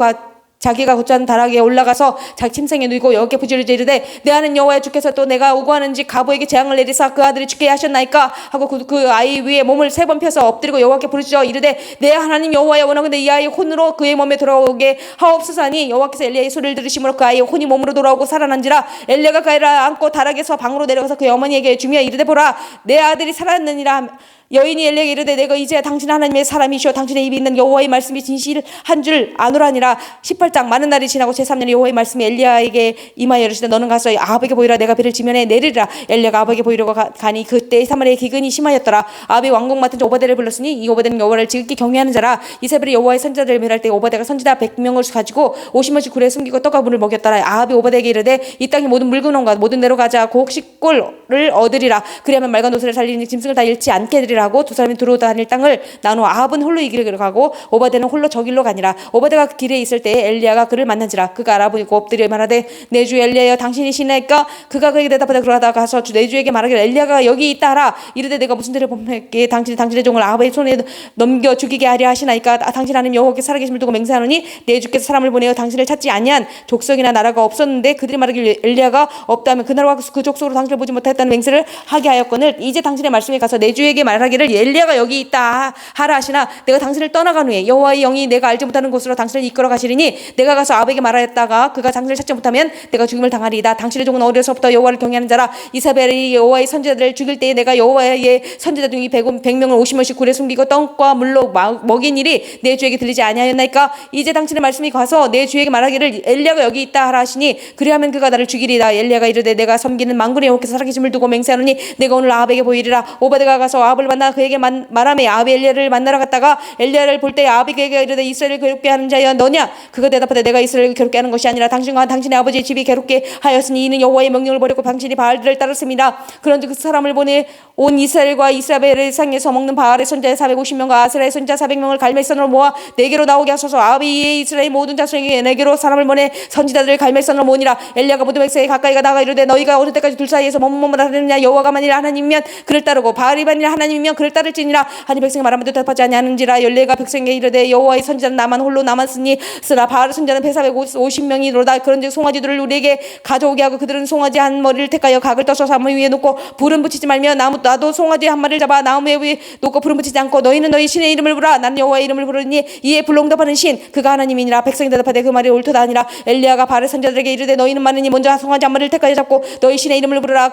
자기가 거주하는 다락에 올라가서 자기 침상에 누이고 여호와께 부지런히 이르되 내 아는 여호와여 주께서 또 내가 오고하는지 가보에게 재앙을 내리사 그 아들이 죽게 하셨나이까 하고 그 아이 위에 몸을 3번 펴서 엎드리고 여호와께 부르짖어 이르되 내 하나님 여호와여 원하건대 이 아이의 혼으로 그의 몸에 돌아오게 하옵소서 하니 여호와께서 엘리야의 소리를 들으심으로 그 아이의 혼이 몸으로 돌아오고 살아난지라. 엘리야가 그 아이를 안고 다락에서 방으로 내려가서 그의 어머니에게 주며 이르되 보라 내 아들이 살았느니라. 여인이 엘리야에게 이르되 내가 이제 당신 하나님의 사람이시오 당신의 입에 있는 여호와의 말씀이 진실한 줄 아노라니라. 18장. 많은 날이 지나고 제3년 여호와의 말씀이 엘리야에게 임하여 이르시되 너는 가서 아합에게 보이라 내가 그를 지면에 내리리라. 엘리야가 아합에게 보이려고 가니 그때 사마리아에 기근이 심하였더라. 아합이 왕궁 맡은 자 오바댜를 불렀으니 이 오바댜는 여호와를 지극히 경외하는 자라. 이세벨이 여호와의 선지자들을 멸할 때 오바댜가 선지자 100명을 가지고 50명씩 굴에 숨기고 떡과 물을 먹였더라. 아합이 오바댜에게 이르되 이 땅의 모든 물건과 모든 데로 가자 곡식골을 얻으리라. 그리하면 맑은 옷을 살리니 짐승을 다 잃지 않게 되리라 하고 두 사람이 두루 다닐 땅을 나누어 아합은 홀로 이 길을 가고 오바댜는 홀로 저 길로 가니라. 오바댜가 그 길에 있을 때에 엘리야가 그를 만난지라. 그가 알아보고 엎드려 말하되 내 주 엘리야여 당신이시나이까. 그가 그에게 대답하되 그러하다 가서 내 주에게 말하기를 엘리야가 여기 있다 하라. 이르되 내가 무슨 죄를 범했기에 당신의 종을 아합의 손에 넘겨 죽이게 하려 하시나이까. 당신 하나님 여호와께 살아계심을 두고 맹세하노니 내 주께서 사람을 보내어 당신을 찾지 아니한 족속이나 나라가 없었는데 그들이 말하기를 엘리야가 없다면 그 나라와 그 족속으로 당신을 보지 못했다는 맹세를 하게 하였거늘 이제 당신의 말씀에 가서 내 주에게 말하기를 엘리야가 여기 있다 하라 하시나 내가 당신을 떠나간 후에 여호와의 영이 내가 알지 못하는 곳으로 당신을 이끌어 가시리니 내가 가서 아합에게 말하였다가 그가 당신을 찾지 못하면 내가 죽임을 당하리이다. 당신의 종은 어려서부터 여호와를 경외하는 자라. 이사벨이 여호와의 선지자들을 죽일 때에 내가 여호와의 선지자 중에 100명을 50명씩 굴에 숨기고 떡과 물로 먹인 일이 내 주에게 들리지 아니하였나이까. 이제 당신의 말씀이 가서 내 주에게 말하기를 엘리야가 여기 있다 하라 하시니 그리하면 그가 나를 죽이리이다. 엘리야가 이르되 내가 섬기는 만군의 여호와께서 살아계심을 두고 맹세하노니 내가 오늘 아합에게 보이리라. 오바댜가 가서 아합을 만나 그에게 말하며 아합이 엘리야를 만나러 갔다가 엘리야를 볼 때 아합이 그에게 이르되 이스라엘을 괴롭게 하는 자여 너냐. 그가 대답하되 내가 이스라엘을 괴롭게 하는 것이 아니라 당신과 당신의 아버지의 집이 괴롭게 하였으니 이는 여호와의 명령을 버리고 당신이 바알들을 따랐습니다. 그런즉 그 사람을 보내 온 이스라엘과 이스라엘의 상에서 먹는 바알의 선자 450명과 아세라의 선자 400명을 갈멜산으로 모아 내게로 나오게 하소서. 아합이 이에 이스라엘 모든 자손에게 내게로 사람을 보내 선지자들을 갈멜산으로 모으니라. 엘리야가 모든 백성에게 가까이가 나가 이르되 너희가 어느 때까지 둘 사이에서 머뭇머뭇 하느냐. 여호와가 만일 하나님이면 그를 따르고 바알이 만일 하나님이면 그를 따를지니라. 하니 백성이 말하면 대답하지 아니하는지라. 열레가 백성에게 이르되 여호와의 선지자는 나만 홀로 남았으니 쓰나 바알의 선지자는 배 450명이로다. 그런즉 송아지들을 우리에게 가져오게 하고 그들은 송아지 한 머리를 택하여 각을 떠서 나무 위에 놓고 불은 붙이지 말며 나도 송아지 한 마리를 잡아 나무 위에 놓고 불은 붙이지 않고 너희는 너희 신의 이름을 부르라. 나는 여호와의 이름을 부르니 이에 불응답하는 신 그가 하나님이니라. 백성이 대답하되 그 말이 옳도다 하니라. 엘리야가 바알의 선지자들에게 이르되 너희는 많으니 먼저 송아지 한 마리를 택하여 잡고 너희 신의 이름을 부르라.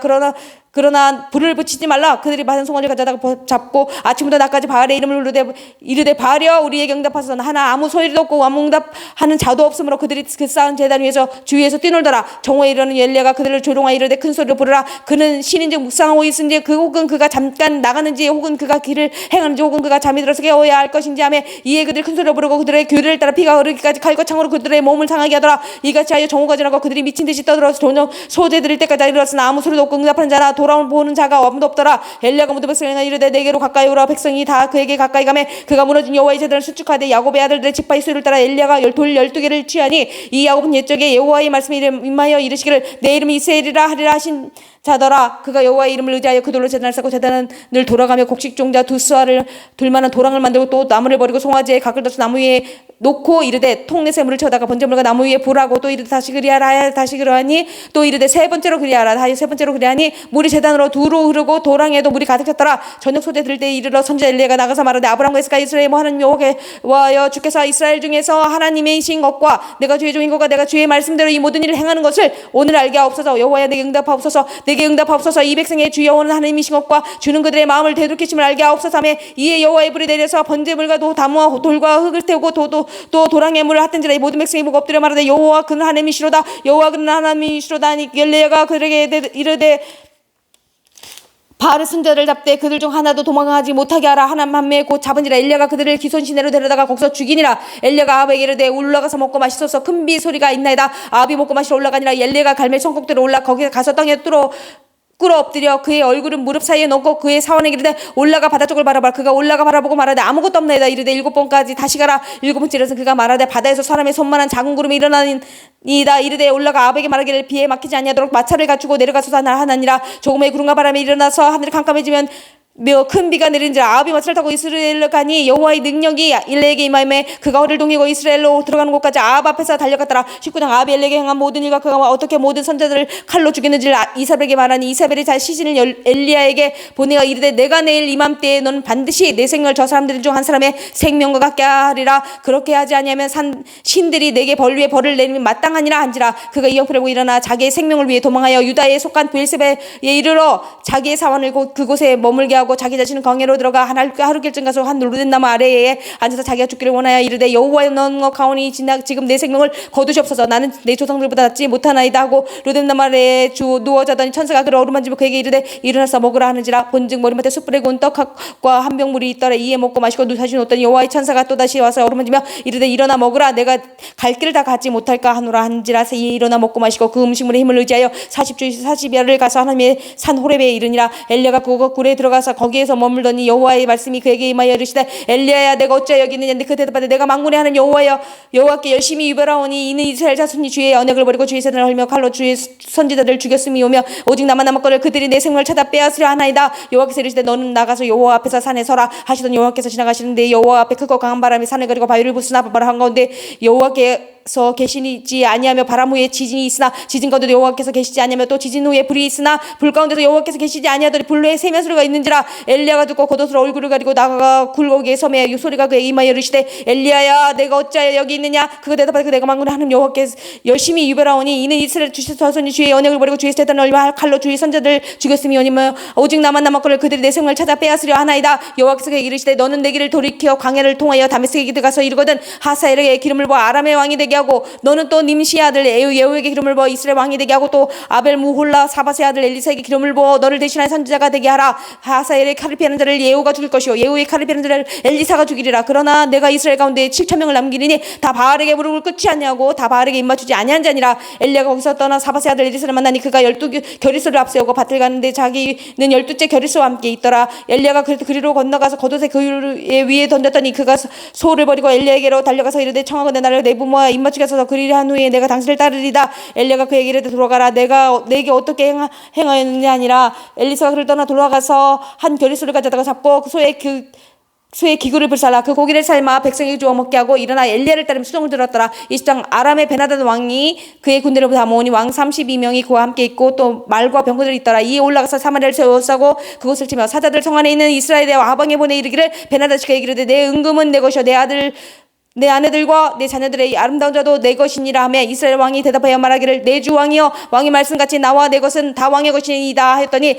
그러나 불을 붙이지 말라. 그들이 받은 송아지를 가져다가 잡고 아침부터 낮까지 바알의 이름을 이르되 바알이여 우리에게 응답하소서. 하나 아무 소리도 없고 아무 응답하는 자도 없으므로 그들이 그 쌓은 제단 위에서 주위에서 뛰놀더라. 정오에 이르는 엘리야가 그들을 조롱하여 이르되 큰 소리로 부르라. 그는 신인즉 묵상하고 있은지 혹은 그가 잠깐 나가는지 혹은 그가 길을 행하는지 혹은 그가 잠이 들어서 깨어야 할 것인지 하며 이에 그들이 큰 소리로 부르고 그들의 규례를 따라 피가 흐르기까지 칼과 창으로 그들의 몸을 상하게 하더라. 이같이 하여 정오가 지나고 그들이 미친 듯이 떠들어서 저녁 소재 들일 때까지 이르렀으나 아무 소리도 없고 응답하는 자나 돌아보는 자가 아무도 없더라. 엘리야가 모든 백성에게 이르되 내게로 가까이 오라. 백성이 다 그에게 가까이 가매 그가 무너진 여호와의 제단을 수축하되 야곱의 아들들의 지파의 수를 따라 엘리야가 돌 12개를 취하니 이 야곱은 옛적에 여호와의 말씀이 임하여 이르시기를 내 이름이 이스라엘이라 하리라 하신 자더라. 그가 여호와의 이름을 의지하여 그 돌로 제단을 쌓고 제단을 돌아가며 곡식종자 두 수알을 둘만한 도랑을 만들고 또 나무를 버리고 송아지에 각을 떠서 나무 위에 놓고 이르되 통넷에 물을 채우다가 번제물과 나무 위에 불하고 또 이르되 다시 그리하라. 다시 그러하니 또 이르되 세 번째로 그리하라. 다시 세 번째로 그리하니 물이 제단으로 두루 흐르고 도랑에도 물이 가득 찼더라. 저녁 소재 들을 때 이르러 선지자 엘리야가 나가서 말하되 아브라함과 이스가 이스라엘 하나님 여호와여 주께서 이스라엘 중에서 하나님이신 것과 내가 주의 종인 것과 내가 주의 말씀대로 이 모든 일을 행하는 것을 오늘 알게 하옵소서. 여호와여 내게 응답하옵소서. 내게 응답하옵소서. 이 백성의 주 여호와는 하나님이신 것과 주는 그들의 마음을 되돌이키심을 알게 하옵소서 하며 이에 여호와의 불이 내려서 번제물과 다무와 돌과 흙을 태우고 또 도랑의 물을 핫든지라. 이 모든 백성이 보고 엎드려 말하되 여호와 그는 하나님이시로다. 여호와 그는 하나님이시로다 하니 엘리야가 그들에게 이르되 바알의 선지자를 잡되 그들 중 하나도 도망하지 못하게 하라. 하나님 한 명에 곧 잡은지라. 엘리야가 그들을 기손 시내로 데려다가 거기서 죽이니라. 엘리야가 아합에게 이르되 올라가서 먹고 마시소서. 큰 비 소리가 있나이다. 아합이 먹고 마시러 올라가니라. 엘리야가 갈멜 성곡대로 올라 거기에 가서 땅에 꿇어 엎드려 그의 얼굴은 무릎 사이에 넣고 그의 사원에게 이르되 올라가 바다 쪽을 바라봐. 그가 올라가 바라보고 말하되 아무것도 없나이다. 이르되 7번까지 다시 가라. 7번째로는 그가 말하되 바다에서 사람의 손만한 작은 구름이 일어나니이다. 이르되 올라가 아합에게 말하기를 비에 막히지 아니하도록 마차를 갖추고 내려가서 하나니라. 조금의 구름과 바람이 일어나서 하늘이 캄캄해지면 큰 비가 내린지라 아합이 마차를 타고 이스라엘로 가니 여호와의 능력이 엘리야에게 임하매 그가 허리를 동이고 이스라엘로 들어가는 곳까지 아합 앞에서 달려갔더라. 19장 아합이 엘리야에게 행한 모든 일과 그가 어떻게 모든 선자들을 칼로 죽였는지를 이사벨에게 말하니 이사벨이 자기 시신을 엘리야에게 보내어 이르되 내가 내일 이맘때에 너는 반드시 내 생명을 저 사람들 중 한 사람의 생명과 같게 하리라. 그렇게 하지 아니하면 신들이 내게 벌 위에 벌을 내리면 마땅하니라 한지라. 그가 이 형편을 보고 일어나 자기의 생명을 위해 도망하여 유다에 속한 브엘세바에 이르러 자기의 사원을 그곳에 머물게 하고 자기 자신은 광야로 들어가 하루길쯤 가서 한 루덴나무 아래에 앉아서 자기가 죽기를 원하여 이르되 여호와여 너는 가오니 지금 내 생명을 거두시옵소서. 나는 내 조상들보다 낫지 못하나이다 하고 루덴나무 아래에 누워 자더니 천사가 그를 어루만지고 그에게 이르되 일어나서 먹으라 하는지라. 본즉 머리맡에 숯불에 구운 떡과 한 병 물이 있더라. 이에 먹고 마시고 다시 놓더니 여호와의 천사가 또다시 와서 어루만지며 이르되 일어나 먹으라. 내가 갈 길을 다 갖지 못할까 하노라 한지라. 이에 일어나 먹고 마시고 그 음식물의 힘을 의지하여 40주 40야를 가서 하나님의 산 호렙에 이르니라. 엘리야가 그 굴에 들어가서 거기에서 머물더니 여호와의 말씀이 그에게 임하여 이르시되 엘리야야 내가 어찌 여기 있느냐. 그 대답하되 내가 만군의 하는 여호와여 여호와께 열심히 유별하오니 이는 이스라엘 자손이 주의 언약을 버리고 주의 세단을 헐며 칼로 주의 선지자들을 죽였음이오며 오직 나만 남았거늘 그들이 내 생명을 찾아 빼앗으려 하나이다. 여호와께서 이르시되 너는 나가서 여호와 앞에서 산에 서라 하시던 여호와께서 지나가시는데 여호와 앞에 크고 강한 바람이 산을 가리고 바위를 부수나 바로 한가운데 여호와께서 계시지 아니하며 바람 후에 지진이 있으나 지진 가운데도 여호와께서 계시지 아니하며 또 지진 후에 불이 있으나 불 가운데서 여호와께서 계시지 아니하더니 불로에 세면 소리가 있는지라. 엘리야가 듣고 겉옷으로 얼굴을 가리고 나가가 굴곡에 섬에 소리가 그에게 임하여 이르시되 엘리야야 내가 어찌하여 여기 있느냐. 그가 대답하되 내가 만군의 하나님 여호와께서 열심히 유별하오니 이는 이스라엘 주의 자손이 주의 언약을 버리고 주의 세단을 얼마 칼로 주의 선자들 죽였음이오니며 오직 나만 남았거늘 그들이 내 생명을 찾아 빼앗으려 하나이다. 여호와께서 그에게 이르시되 너는 내 길을 돌이켜 광야를 통하여 다메섹에 들어가서 이르거든 하사엘에게 기름을 부어 아람의 왕이 되게 하고 너는 또 님시 아들 예후에게 기름을 부어 이스라엘 왕이 되게 하고 또 아벨 무홀라 사바세 아들 엘리사에게 기름을 부어 너를 대신하여 선지자가 되게 하라. 하사엘의 칼을 피하는 자를 예후가 죽일 것이요 예후의 칼을 피하는 자를 엘리사가 죽이리라. 그러나 내가 이스라엘 가운데 7,000명을 남기리니 다 바알에게 무릎을 꿇지 아니하고 다 바알에게 입맞추지 아니한 자니라. 엘리야가 거기서 떠나 사바세 아들 엘리사를 만나니 그가 12 겨릿소를 앞세우고 밭을 가는데 자기는 12째 겨릿소와 함께 있더라. 엘리야가 그리로 건너가서 겉옷에 그 위에 던졌더니 그가 소를 버리고 엘리야에게로 달려가서 이르되 청하건대 나를 내 부모와 입맞추게 하소서. 그리를 한 후에 내가 당신을 따르리다. 엘리야가 그에게 이르되 돌아가라. 내가 내게 어떻게 행하였느냐 하니라. 엘리사가 그를 떠나 돌아가서 한 겨릿소를 가져다가 잡고 소의 기구를 불살라 그 고기를 삶아 백성에게 주어 먹게 하고 일어나 엘리야를 따르며 수종을 들었더라. 20장 아람의 베나다드 왕이 그의 군대를 다 모으니 왕 32명이 그와 함께 있고 또 말과 병거들이 있더라. 이에 올라가서 사마리아를 세워싸고 그곳을 치며 사자들 성 안에 있는 이스라엘의 아방에 보내 이르기를 베나다시 그에게 이르되 내 은금은 내 것이요 내 아내들과 내 자녀들의 아름다운 자도 내 것이니라 하며 이스라엘 왕이 대답하여 말하기를 내 주 왕이여 왕의 말씀같이 나와 내 것은 다 왕의 것이니이다 하였더니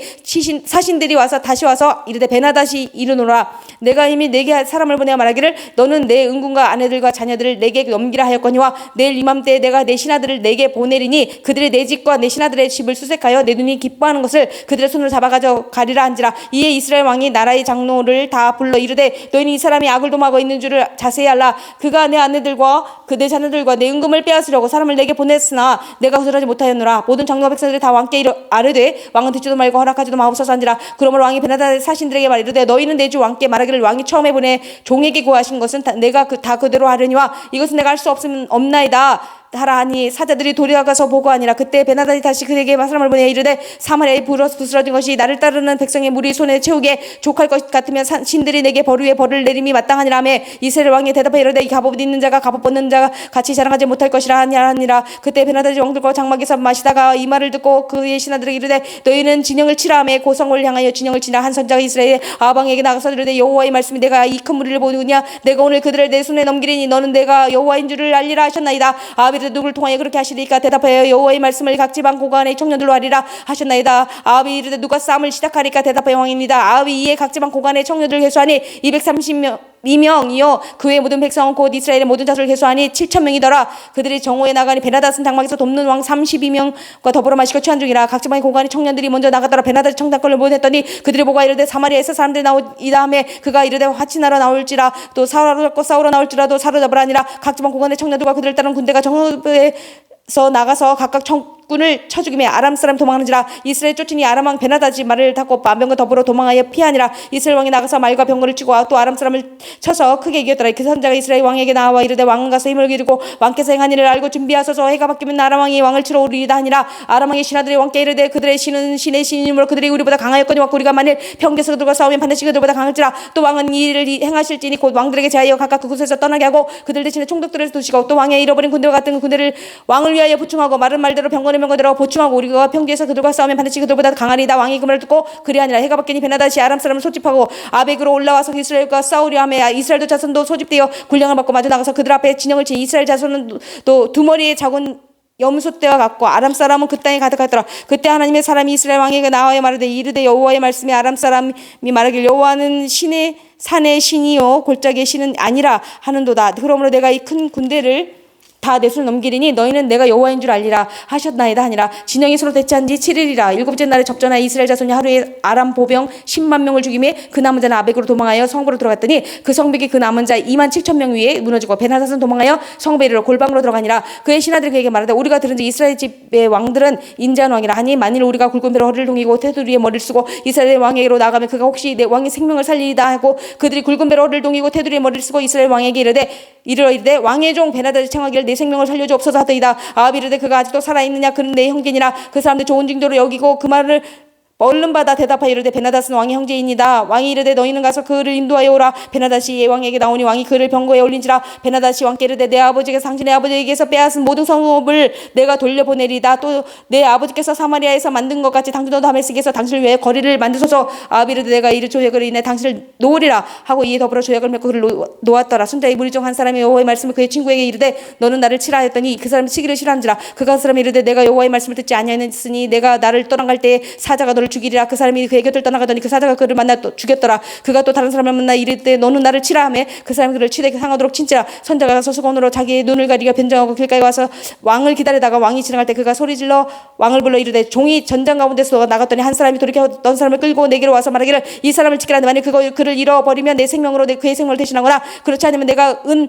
사신들이 와서 다시 와서 이르되 베나다시 이르노라. 내가 이미 내게 사람을 보내어 말하기를 너는 내 은군과 아내들과 자녀들을 내게 넘기라 하였거니와 내일 이맘때에 내가 내 신하들을 내게 보내리니 그들이 내 집과 내 신하들의 집을 수색하여 내 눈이 기뻐하는 것을 그들의 손으로 잡아 가져가리라 한지라. 이에 이스라엘 왕이 나라의 장로를 다 불러 이르되 너희는 이 사람이 악을 dom하고 있는 줄을 자세히 알라. 그가 내 아내들과 내 자녀들과 내 은금을 빼앗으려고 사람을 내게 보냈으나 내가 거절하지 못하였노라. 모든 장로와 백성들이 다 왕께 아뢰되 왕은 듣지도 말고 허락하지도 마옵소서 한지라. 그러므로 왕이 베나다의 사신들에게 말이르되 너희는 내 주 왕께 말하기를 왕이 처음에 보내 종에게 구하신 것은 내가 다 그대로 하려니와 이것은 내가 할 수 없나이다 하라 하니 사자들이 돌아가서 보고하니라. 그때 베나다이 다시 그에게 사람을 보내 이르되 사마리아에 부스러진 것이 나를 따르는 백성의 무리 손에 채우게 족할 것 같으면 신들이 내게 벌 위에 벌을 내림이 마땅하니라 하며 이스라엘 왕이 대답하여 이르되 이 갑옷 있는 자가 갑옷 벗는 자가 같이 자랑하지 못할 것이라 하니라. 그때 베나다이 왕들과 장막에서 마시다가 이 말을 듣고 그의 신하들에게 이르되 너희는 진영을 치라 하며 고성을 향하여 진영을 치라. 한 선자가 이스라엘 아방에게 나가서 이르되 여호와의 말씀이 내가 이 큰 무리를 보느냐 내가 오늘 그들을 내 손에 넘기리니 너는 내가 여호와인 줄을 알리라 하셨나이다. 아합이 누구를 통하여 그렇게 하시리까. 대답하여 여호와의 말씀을 각 지방 고관의 청년들로 하리라 하셨나이다. 아합이 이르되 누가 싸움을 시작하리까. 대답하여 왕입니다. 아합이 이에 각 지방 고관의 청년들을 계수하니 232명이요 그 외 모든 백성은 곧 이스라엘의 모든 자손을 계수하니 7,000명이더라. 그들이 정오에 나가니 베나닷은 장막에서 돕는 왕 32명과 더불어 마시고 취한 중이라. 각 지방의 고관의 청년들이 먼저 나가더라. 베나닷이 청단권을 보냈더니 그들이 보고 이르되 사마리아에서 사람들이 나오이다 하며 그가 이르되 화친하러 나올지라 또 싸우러 나올지라도 사로잡으라 하니라. 각 지방 고관의 청년들과 그들을 따른 군대가 정오에서 나가서 각각 국군을 쳐 죽이며 아람 사람 도망하는지라. 이스라엘 쫓으니 아람 왕 베나다지 말을 닫고 만병과 더불어 도망하여 피하니라. 이스라엘 왕이 나가서 말과 병거를 치고 또 아람 사람을 쳐서 크게 이겼더라. 그 선자가 이스라엘 왕에게 나와 이르되 왕은 가서 힘을 기르고 왕께서 행한 일을 알고 준비하소서. 해가 바뀌면 아람 왕이 왕을 치러 오리이다 하니라. 아람 왕의 신하들이 왕께 이르되 그들의 신은 신의 신이므로 그들이 우리보다 강하였거니와 우리가 만일 평교에서 그들과 싸우면 반드시 그들보다 강할지라. 또 왕은 이 일을 행하실지니 곧 왕들에게 제하여 각각 그곳에서 떠나게 하고 그들 대신에 총독들을 두시고 또 왕의 잃어버린 군대와 같은 군대를 왕을 위하여 보충하고 마른 말대로 병거는 병거대로 보충하고 우리가 평지에서 그들과 싸우면 반드시 그들보다 강하리이다. 왕이 그 말을 듣고 그리하니라. 해가 바뀌니 베나다시 아람 사람을 소집하고 아벡으로 올라와서 이스라엘과 싸우려 하며 이스라엘도 자손도 소집되어 군량을 받고 마주 나가서 그들 앞에 진영을 치 이스라엘 자손은 또 두 머리의 작은 염소 떼와 같고 아람 사람은 그 땅에 가득하더라. 그때 하나님의 사람이 이스라엘 왕에게 나와야 말하되 이르되 여호와의 말씀이 아람 사람이 말하길 여호와는 신의 산의 신이요 골짜기의 신은 아니라 하는도다. 그러므로 내가 이 큰 군대를 다 내 손을 넘기리니 너희는 내가 여호와인 줄 알리라 하셨나이다 하니라. 진영이 서로 대치한 지 7일이라. 일곱째 날에 접전하여 이스라엘 자손이 하루에 아람 보병 10만 명을 죽이며 그 남은 자는 아벡으로 도망하여 성읍으로 들어갔더니 그 성벽이 그 남은 자 2만 7천 명 위에 무너지고 베나다스는 도망하여 성읍에 이르러 골방으로 들어가니라. 그의 신하들이 그에게 말하되 우리가 들은즉 이스라엘 집의 왕들은 인자한 왕이라 하니 만일 우리가 굵은 배로 허리를 동이고 테두리에 머리를 쓰고 이스라엘 왕에게로 나가면 그가 혹시 내 왕의 생명을 살리이다 하고 그들이 굵은 배로 허리를 동이고 테두리에 머리를 쓰고 이스라엘 왕에게 이르되 왕의 종 베나다스 청하기를 내 생명을 살려주옵소서 하더이다. 아합이 이르되 그가 아직도 살아있느냐 그는 내 형제니라. 그 사람들 좋은 징조로 여기고 그 말을 얼른 받아 대답하여 이르되 베나다스는 왕의 형제이니이다. 왕이 이르되 너희는 가서 그를 인도하여 오라. 베나다시 왕에게 나오니 왕이 그를 병거에 올린지라. 베나다시 왕께 이르되 내 아버지께서 당신의 아버지에게서 빼앗은 모든 성읍을 내가 돌려보내리다. 또 내 아버지께서 사마리아에서 만든 것 같이 당신도 다메섹에서 당신을 위해 거리를 만드소서. 아합이 이르되 내가 이 조약을 인해 당신을 놓으리라 하고 이에 더불어 조약을 맺고 그를 놓았더라. 손자의 무리 중 한 사람이 여호와의 말씀을 그의 친구에게 이르되 너는 나를 치라 했더니 그 사람이 치기를 싫어한지라. 그가 사람이 이르되 내가 여호와의 말씀을 듣지 아니하였으니 내가 나를 떠나갈 때에 사자가 너를 죽이리라. 그 사람이 그의 곁을 떠나가더니 그 사자가 그를 만나 또 죽였더라. 그가 또 다른 사람을 만나 이르되 너는 나를 치라 하매 그 사람이 그를 치되 상하도록 친지라. 선자가 가서 수건으로 자기의 눈을 가리가 변장하고 길가에 와서 왕을 기다리다가 왕이 지나갈 때 그가 소리질러 왕을 불러 이르되 종이 전장 가운데서 나갔더니 한 사람이 돌이켜 어떤 사람을 끌고 내게로 와서 말하기를 이 사람을 지키라. 만일 그를 잃어버리면 내 생명으로 그의 생명을 대신하거나 그렇지 않으면 내가 은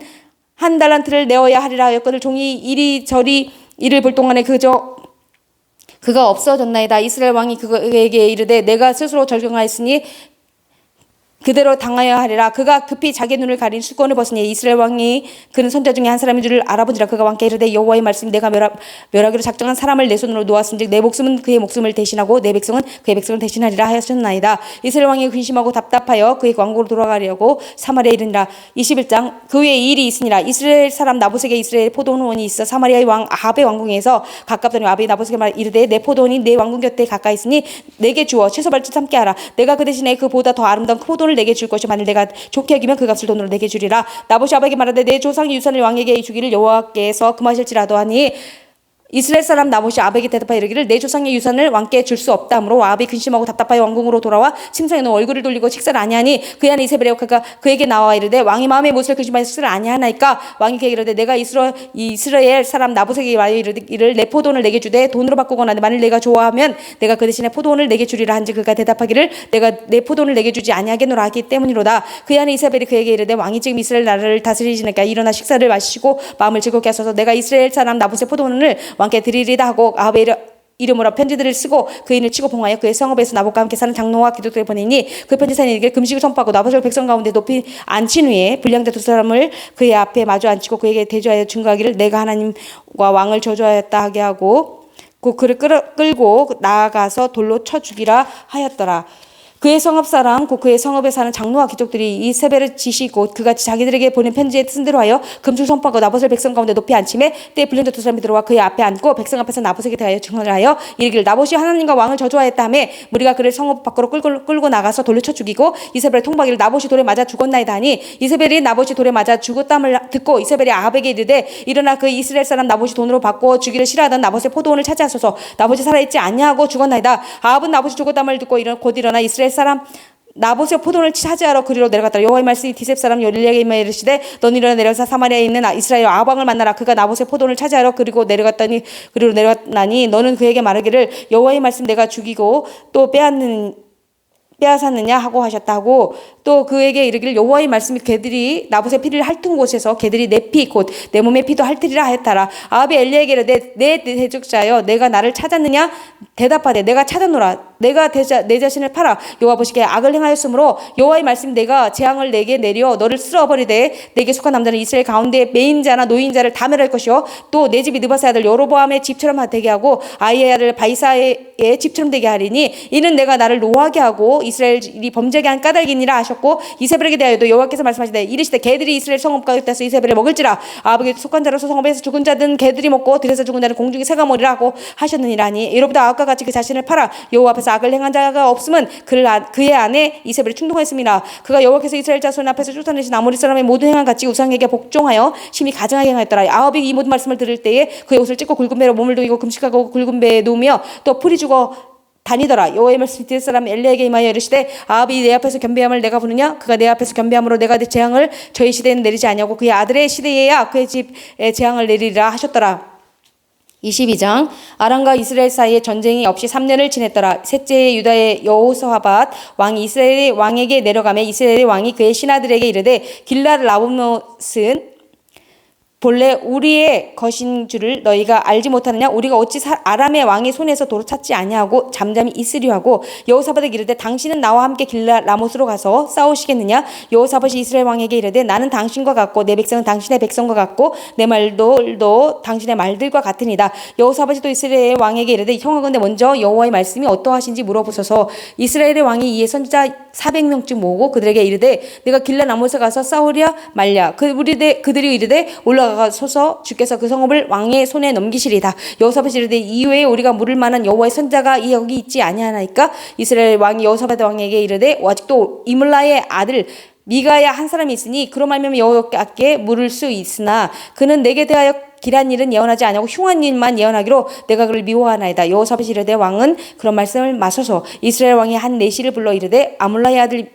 한 달란트를 내어야 하리라 하였거늘 종이 이리저리 이를 볼 동안에 그가 없어졌나이다. 이스라엘 왕이 그에게 이르되 내가 스스로 절경하였으니 그대로 당하여 하리라. 그가 급히 자기 눈을 가린 수건을 벗으니 이스라엘 왕이 그는 선자 중에 한 사람인 줄 알아본지라. 그가 왕께 이르되 여호와의 말씀이 내가 멸하기로 작정한 사람을 내 손으로 놓았은즉 내 목숨은 그의 목숨을 대신하고 내 백성은 그의 백성을 대신하리라 하셨나이다. 이스라엘 왕이 근심하고 답답하여 그의 왕국으로 돌아가려고 사마리아에 이르니라. 21장 그 후에 이 일이 있으니라. 이스라엘 사람 나봇에게 이스라엘 포도원이 있어 사마리아의 왕 아합의 왕궁에서 가깝더니 아합이 나봇에게 이르되 내 포도원이 내 왕궁 곁에 가까이 있으니 내게 주어 채소밭을 삼게 하라. 내가 그 대신에 그보다 더 아름다운 그 포도원을 내게 줄 것이 만일 내가 좋게 여기면 그 값을 돈으로 내게 주리라. 나봇이 아합에게 말하되 내 조상의 유산을 왕에게 주기를 여호와께서 금하실지라도 하니 이스라엘 사람 나봇이 아합에게 대답하여 이르기를 내 조상의 유산을 왕께 줄 수 없다므로 아합이 근심하고 답답하여 왕궁으로 돌아와 침상에 누워 얼굴을 돌리고 식사를 아니하니 그의 아내 이세벨의 여카가 그에게 나와 이르되 왕이 마음의 못을 근심하여 식사를 아니하나이까. 왕이 그에게 이르되 내가 이스라엘 사람 나봇에게 말하여 이르기를 내 포도원을 내게 주되 돈으로 바꾸거나 만일 내가 좋아하면 내가 그 대신에 포도원을 내게 주리라 한지 그가 대답하기를 내가 내 포도원을 내게 주지 아니하겠노라 하기 때문이로다. 그의 아내 이세벨이 그에게 이르되 왕이 지금 이스라엘 나라를 다스리시니까 일어나 식사를 마시고 마음을 즐겁게 하소서. 내가 이스라엘 사람 나봇의 포도원을 왕께 드리리다 하고 아합의 이름으로 편지들을 쓰고 그인을 치고 봉하여 그의 성읍에서 나봇과 함께 사는 장로와 기독들을 보내니 그 편지사는 이르기를 금식을 선포하고 나봇을 백성 가운데 높이 앉힌 후에 불량자 두 사람을 그의 앞에 마주 앉히고 그에게 대조하여 증거하기를 내가 하나님과 왕을 저주하였다 하게 하고 그를 끌고 나아가서 돌로 쳐 죽이라 하였더라. 그의 성읍 사람 곧 그의 성읍에 사는 장로와 귀족들이 이세벨을 지시고 그같이 자기들에게 보낸 편지에 쓴 대로 하여 금술 선포하고 나봇을 백성 가운데 높이 앉힘에 때에 불량자 두 사람이 들어와 그의 앞에 앉고 백성 앞에서 나봇에게 대하여 증언을 하여 이르기를 나봇이 하나님과 왕을 저주하였다 하매 무리가 그를 성읍 밖으로 끌고 나가서 돌로 쳐 죽이고 이세벨을 통박이를 나봇이 돌에 맞아 죽었나이다 하니 이세벨이 나봇이 돌에 맞아 죽었담을 듣고 이세벨이 아합에게 이르되 일어나 그 이스라엘 사람 나봇이 돈으로 바꿔 주기를 싫어하던 나봇의 포도원을 차지하소서. 나봇이 살아있지 아니하고 죽었나이다. 아합은 나봇이 죽었담을 듣고 곧 일어나 이스라엘 사람 나봇의 포도원을 차지하러 그리로 내려갔다. 여호와의 말씀이 디셉 사람 열리에게 이르시되 너는 일어나 내려서 사마리아에 있는 이스라엘 아합 왕을 만나라. 그가 나봇의 포도원을 차지하러 그리로 내려갔나니 너는 그에게 말하기를 여호와의 말씀 내가 죽이고 또 빼앗는 빼앗았느냐 하고 하셨다고 또 그에게 이르기를 여호와의 말씀이 그들이 나봇의 피를 핥은 곳에서 그들이 내 피 곧 내 몸의 피도 핥으리라 하였더라. 아합이 엘리야에게 이르되 내 대적자여 내가 나를 찾았느냐 대답하되 내가 찾았노라. 내가 내 자신을 팔아 여호와 보시기에 악을 행하였으므로 여호와의 말씀 내가 재앙을 내게 내려 너를 쓸어버리되 내게 속한 남자는 이스라엘 가운데 매인자나 노인자를 다 멸할 것이요 또 내 집이 느바스의 아들 여로보암의 집처럼 되게 하고 아이의 아들 바이사의 집처럼 되게 하리니 이는 내가 나를 노하게 하고 이스라엘이 범죄하게 한 까닭이니라 하셨고 이세벨에게 대하여도 여호와께서 말씀하시되 이르시되 개들이 이스라엘 성읍 가운데서 이세벨을 먹을지라 아합에게 속한 자로서 성읍에서 죽은 자든 개들이 먹고 들에서 죽은 자는 공중에 새가 먹으리라 하고 하셨느니라니 이로부터 아합과 같이 그 자신을 팔아 여호와 앞에서 악을 행한 자가 없음은 그의 아내 이세벨이 충동하였습니다. 그가 여호와께서 이스라엘 자손 앞에서 쫓아내신 아모리 사람의 모든 행한 같이 우상에게 복종하여 심히 가증하게 행하였더라. 아합이 이 모든 말씀을 들을 때에 그의 옷을 찢고 굵은 배로 몸을 동이고 금식하고 굵은 배에 누우며 또 풀이 죽어 다니더라. 여호와의 말씀이 들을 사람 엘리야에게 임하여 이르시되 아합이 내 앞에서 겸비함을 내가 부르냐 그가 내 앞에서 겸비함으로 내가 재앙을 저희 시대에는 내리지 아니하고 그의 아들의 시대에야 그의 집에 재앙을 내리리라 하셨더라. 22장 아람과 이스라엘 사이에 전쟁이 없이 3년을 지냈더라. 셋째 유다의 여호사밧 왕이 이스라엘의 왕에게 내려가매 이스라엘의 왕이 그의 신하들에게 이르되 길르앗 라모못은 본래 우리의 것인 줄을 너희가 알지 못하느냐 우리가 어찌 아람의 왕의 손에서 도로 찾지 아니하고 잠잠히 있으려 하고 여호사밧에게 이르되 당신은 나와 함께 길르앗 라못으로 가서 싸우시겠느냐 여호사밧이 이스라엘 왕에게 이르되 나는 당신과 같고 내 백성은 당신의 백성과 같고 내 말들도 당신의 말들과 같으니이다. 여호사밧이 또 이스라엘 왕에게 이르되 청하건대 먼저 여호와의 말씀이 어떠하신지 물어보소서. 이스라엘의 왕이 이에 선지자 400명쯤 모으고 그들에게 이르되 내가 길르앗 라못에 가서 싸우랴 말랴 그들이 이르되 올라가소서 주께서 그 성읍을 왕의 손에 넘기시리다. 여호사밧이 이르되 이후에 우리가 물을 만한 여호와의 선자가 여기 있지 아니하나이까. 이스라엘 왕이 여호사밧 왕에게 이르되 아직도 이물라의 아들 미가야 한 사람이 있으니 그로 말미암아 여호와께 물을 수 있으나 그는 내게 대하여 길한 일은 예언하지 아니하고 흉한 일만 예언하기로 내가 그를 미워하나이다. 여호사밧이 이르되 왕은 그런 말씀을 마소서. 이스라엘 왕이 한 내시를 불러 이르되 아물라의 아들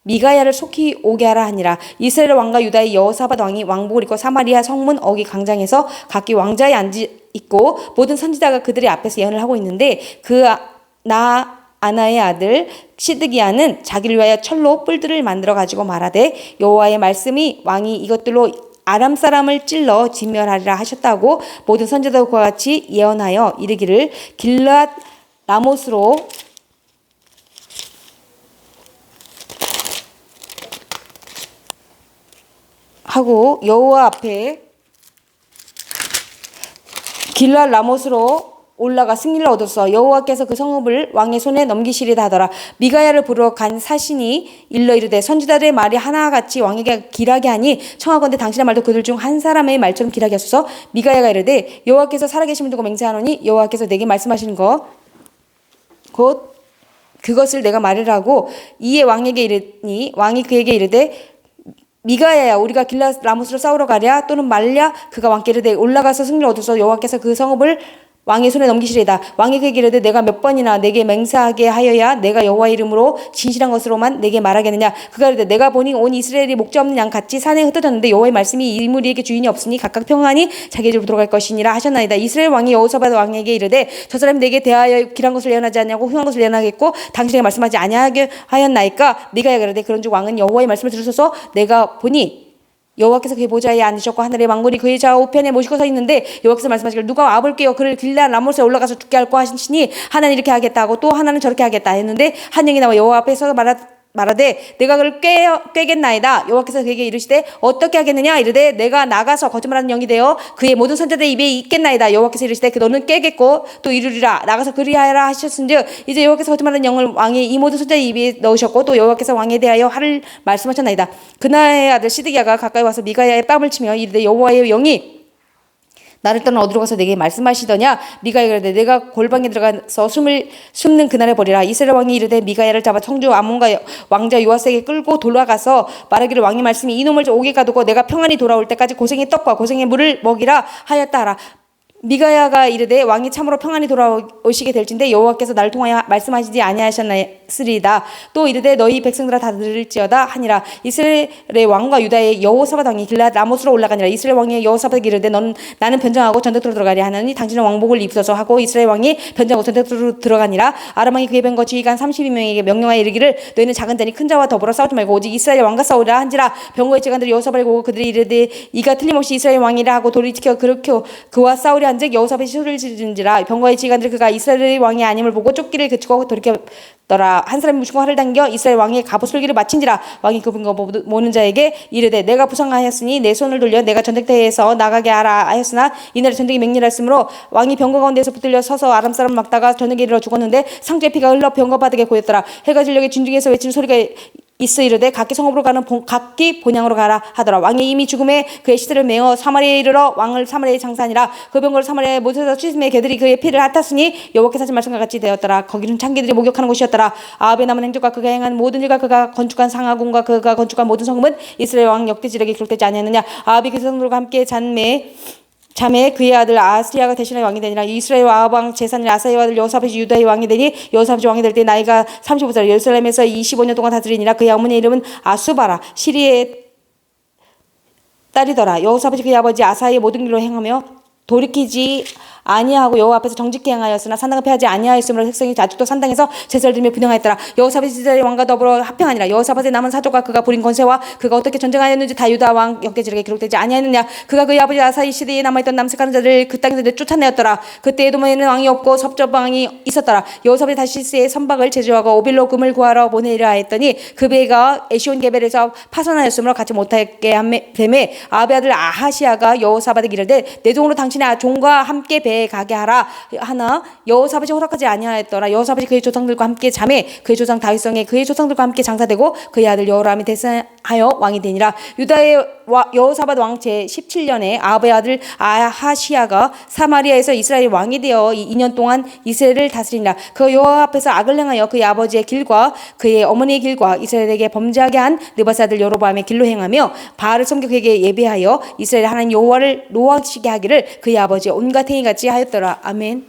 미가야를 속히 오게 하라 하니라. 이스라엘 왕과 유다의 여호사밧 왕이 왕복을 입고 사마리아 성문 어기 광장에서 각기 왕자에 앉아 있고 모든 선지자가 그들의 앞에서 예언을 하고 있는데 아나의 아들 시드기야는 자기를 위하여 철로 뿔들을 만들어 가지고 말하되 여호와의 말씀이 왕이 이것들로 아람 사람을 찔러 진멸하리라 하셨다고 모든 선지자들과 같이 예언하여 이르기를 길르앗 라못으로 하고 여호와 앞에 길르앗 라못으로 올라가 승리를 얻었어. 여호와께서 그 성읍을 왕의 손에 넘기시리다 하더라. 미가야를 부르러 간 사신이 일러 이르되 선지자들의 말이 하나같이 왕에게 길하게 하니 청하건대 당신의 말도 그들 중 한 사람의 말처럼 길하게 하소서. 미가야가 이르되 여호와께서 살아계심을 두고 맹세하노니 여호와께서 내게 말씀하신 것 곧 그것을 내가 말하라고 이에 왕에게 이르니 왕이 그에게 이르되 미가야야 우리가 길르앗 라못으로 싸우러 가랴 또는 말랴. 그가 왕께 이르되 올라가서 승리를 얻어서 여호와께서 그 성읍을 왕의 손에 넘기시리다. 왕이 그에게 이르되 내가 몇 번이나 내게 맹세하게 하여야 내가 여호와의 이름으로 진실한 것으로만 내게 말하겠느냐. 그가 이르되 내가 보니 온 이스라엘이 목자 없는 양 같이 산에 흩어졌는데 여호와의 말씀이 이 무리에게 주인이 없으니 각각 평안히 자기 집으로 돌아갈 것이니라 하셨나이다. 이스라엘 왕이 여호사밧 왕에게 이르되 저 사람이 내게 대하여 길한 것을 예언하지 아니하고 흉한 것을 예언하겠고 당신에게 말씀하지 아니하게 하였나이까. 미가야가 이르되 그런즉 왕은 여호와의 말씀을 들으소서. 내가 보니 여호와께서 그의 보좌에 앉으셨고 하늘의 만군이 그의 좌우편에 모시고 서 있는데 여호와께서 말씀하시기를 누가 와볼게요 그를 길르앗 라못에 올라가서 죽게 할고 하시니 하나는 이렇게 하겠다 하고 또 하나는 저렇게 하겠다 했는데 한 영이 나와 여호와 앞에서 말하되 내가 그를 꿰겠나이다. 여호와께서 그에게 이르시되 어떻게 하겠느냐. 이르되 내가 나가서 거짓말하는 영이 되어 그의 모든 선자들의 입에 있겠나이다. 여호와께서 이르시되 너는 깨겠고 또 이르리라. 나가서 그리하여라 하셨은즉 이제 여호와께서 거짓말하는 영을 왕의 이 모든 선자의 입에 넣으셨고 또 여호와께서 왕에 대하여 하를 말씀하셨나이다. 그날의 아들 시드기야가 가까이 와서 미가야의 뺨을 치며 이르되 여호와의 영이 나를 떠나 어디로 가서 내게 말씀하시더냐. 미가야가 이르되 내가 골방에 들어가서 숨는 그날에 버리라. 이스라엘 왕이 이르되 미가야를 잡아 청주 아몬과 왕자 요아스에게 끌고 돌아가서 말하기를 왕의 말씀이 이놈을 오게 가두고 내가 평안히 돌아올 때까지 고생의 떡과 고생의 물을 먹이라 하였다 하라. 미가야가 이르되 왕이 참으로 평안히 돌아오시게 될진데 여호와께서 나를 통하여 말씀하시지 아니하셨나이까. 쓰리다. 또 이르되 너희 백성들아 다 들을지어다 하니라. 이스라엘의 왕과 유다의 여호사밧 왕이 길앗 라못으로 올라가니라. 이스라엘 왕이 여호사밧에게 이르되 나는 변장하고 전쟁터로 들어가리 하나니 당신은 왕복을 입소서 하고 이스라엘 왕이 변장하고 전쟁터로 들어가니라. 아람 왕이 그의 병거 지휘관 32명에게 명령하여 이르기를 너희는 작은 자니 큰 자와 더불어 싸우지 말고 오직 이스라엘 왕과 싸우리라 한지라. 병거의 지휘관들이 여호사밧에게 오고 그들이 이르되 이가 틀림없이 이스라엘 왕이라 하고 돌을 지켜 그렇게 그와 싸우려 한즉 여호사밧이 소리를 지른지라. 병거의 지휘관들이 그가 이스라엘 왕이 아님을 보고 쫓기를 그치고 돌이켰더라. 한 사람이 무심코 활을 당겨 이스라엘 왕의 갑옷 솔기를 마친지라. 왕이 그 병거 모는 자에게 이르되 내가 부상하였으니 내 손을 돌려 내가 전쟁터에서 나가게 하라 하였으나 이날에 전쟁이 맹렬했으므로 왕이 병거 가운데서 붙들려 서서 아람 사람을 막다가 저녁에 이르러 죽었는데 상주의 피가 흘러 병거 바닥에 고였더라. 해가 진력에 진중에서 외치는 소리가 있어 이르되 각기 성읍으로 가는 각기 본향으로 가라 하더라. 왕이 이미 죽음에 그의 시체를 메어 사마리아에 이르러 왕을 사마리아에 장사하니라. 그 병거를 사마리아에 못에서 찢음에 개들이 그의 피를 핥았으니 여호와께서 하신 말씀과 같이 되었더라. 거기는 창기들이 목욕하는 곳이었더라. 아합의 남은 행적과 그가 행한 모든 일과 그가 건축한 상하궁과 그가 건축한 모든 성읍은 이스라엘 왕 역대지력에 기록되지 아니하느냐. 아합이 그 성들과 함께 자매 그의 아들 아스리야가 대신하여 왕이 되니라. 이스라엘 아합 왕 제사는 아사의 아들 여호사밧이 유다의 왕이 되니 여호사밧이 왕이 될 때 나이가 35살 예루살렘에서 25년 동안 다스리니라. 그의 어머니 이름은 아수바라 시리의 딸이더라. 여호사밧이 그의 아버지 아사의 모든 길로 행하며 돌이키지 아니하고 여호와 앞에서 정직히 행하였으나 산당을 패하지 아니하였으므로 백성이 아직도 산당에서 제사를 드리며 분향하였더라. 여호사밧이 이스라엘 왕과 더불어 합평하니라. 여호사밧의 남은 사족과 그가 부린 권세와 그가 어떻게 전쟁하였는지 다 유다 왕 역대지력에 기록되지 아니하였느냐. 그가 그의 아버지 아사의 시대에 남아있던 남색하는 자들을 그 땅에서 쫓아내었더라. 그때 에돔에는 왕이 없고 섭접 왕이 있었더라. 여호사밧이 다시스의 선박을 제조하고 오빌로 금을 구하러 보내려 하였더니 그 배가 에시온 게벨에서 파손하였으므로 같이 못하게 되매 아합의 아들 아하시아가 여호사밧에게 이르되 내 종으로 당신의 종과 함께 배에 가게 하라 하나 여호사밧이 허락하지 아니하였더라. 여호사밧이 그의 조상들과 함께 자매 그의 조상 다윗성에 그의 조상들과 함께 장사되고 그의 아들 여호람이 대사하여 왕이 되니라. 유다의 여호사밧 왕 제 17년에 아합의 아들 아하시아가 사마리아에서 이스라엘 왕이 되어 2년 동안 이스라엘을 다스리니라. 그 여호와 앞에서 악을 행하여 그의 아버지의 길과 그의 어머니의 길과 이스라엘에게 범죄하게 한 느바스 아들 여로보암의 길로 행하며 바알을 섬겨 그에게 예배하여 이스라엘 하나님 여호와를 노하시게 하기를 그의 아버지의 온갖 행위같이 하였더라. 아멘.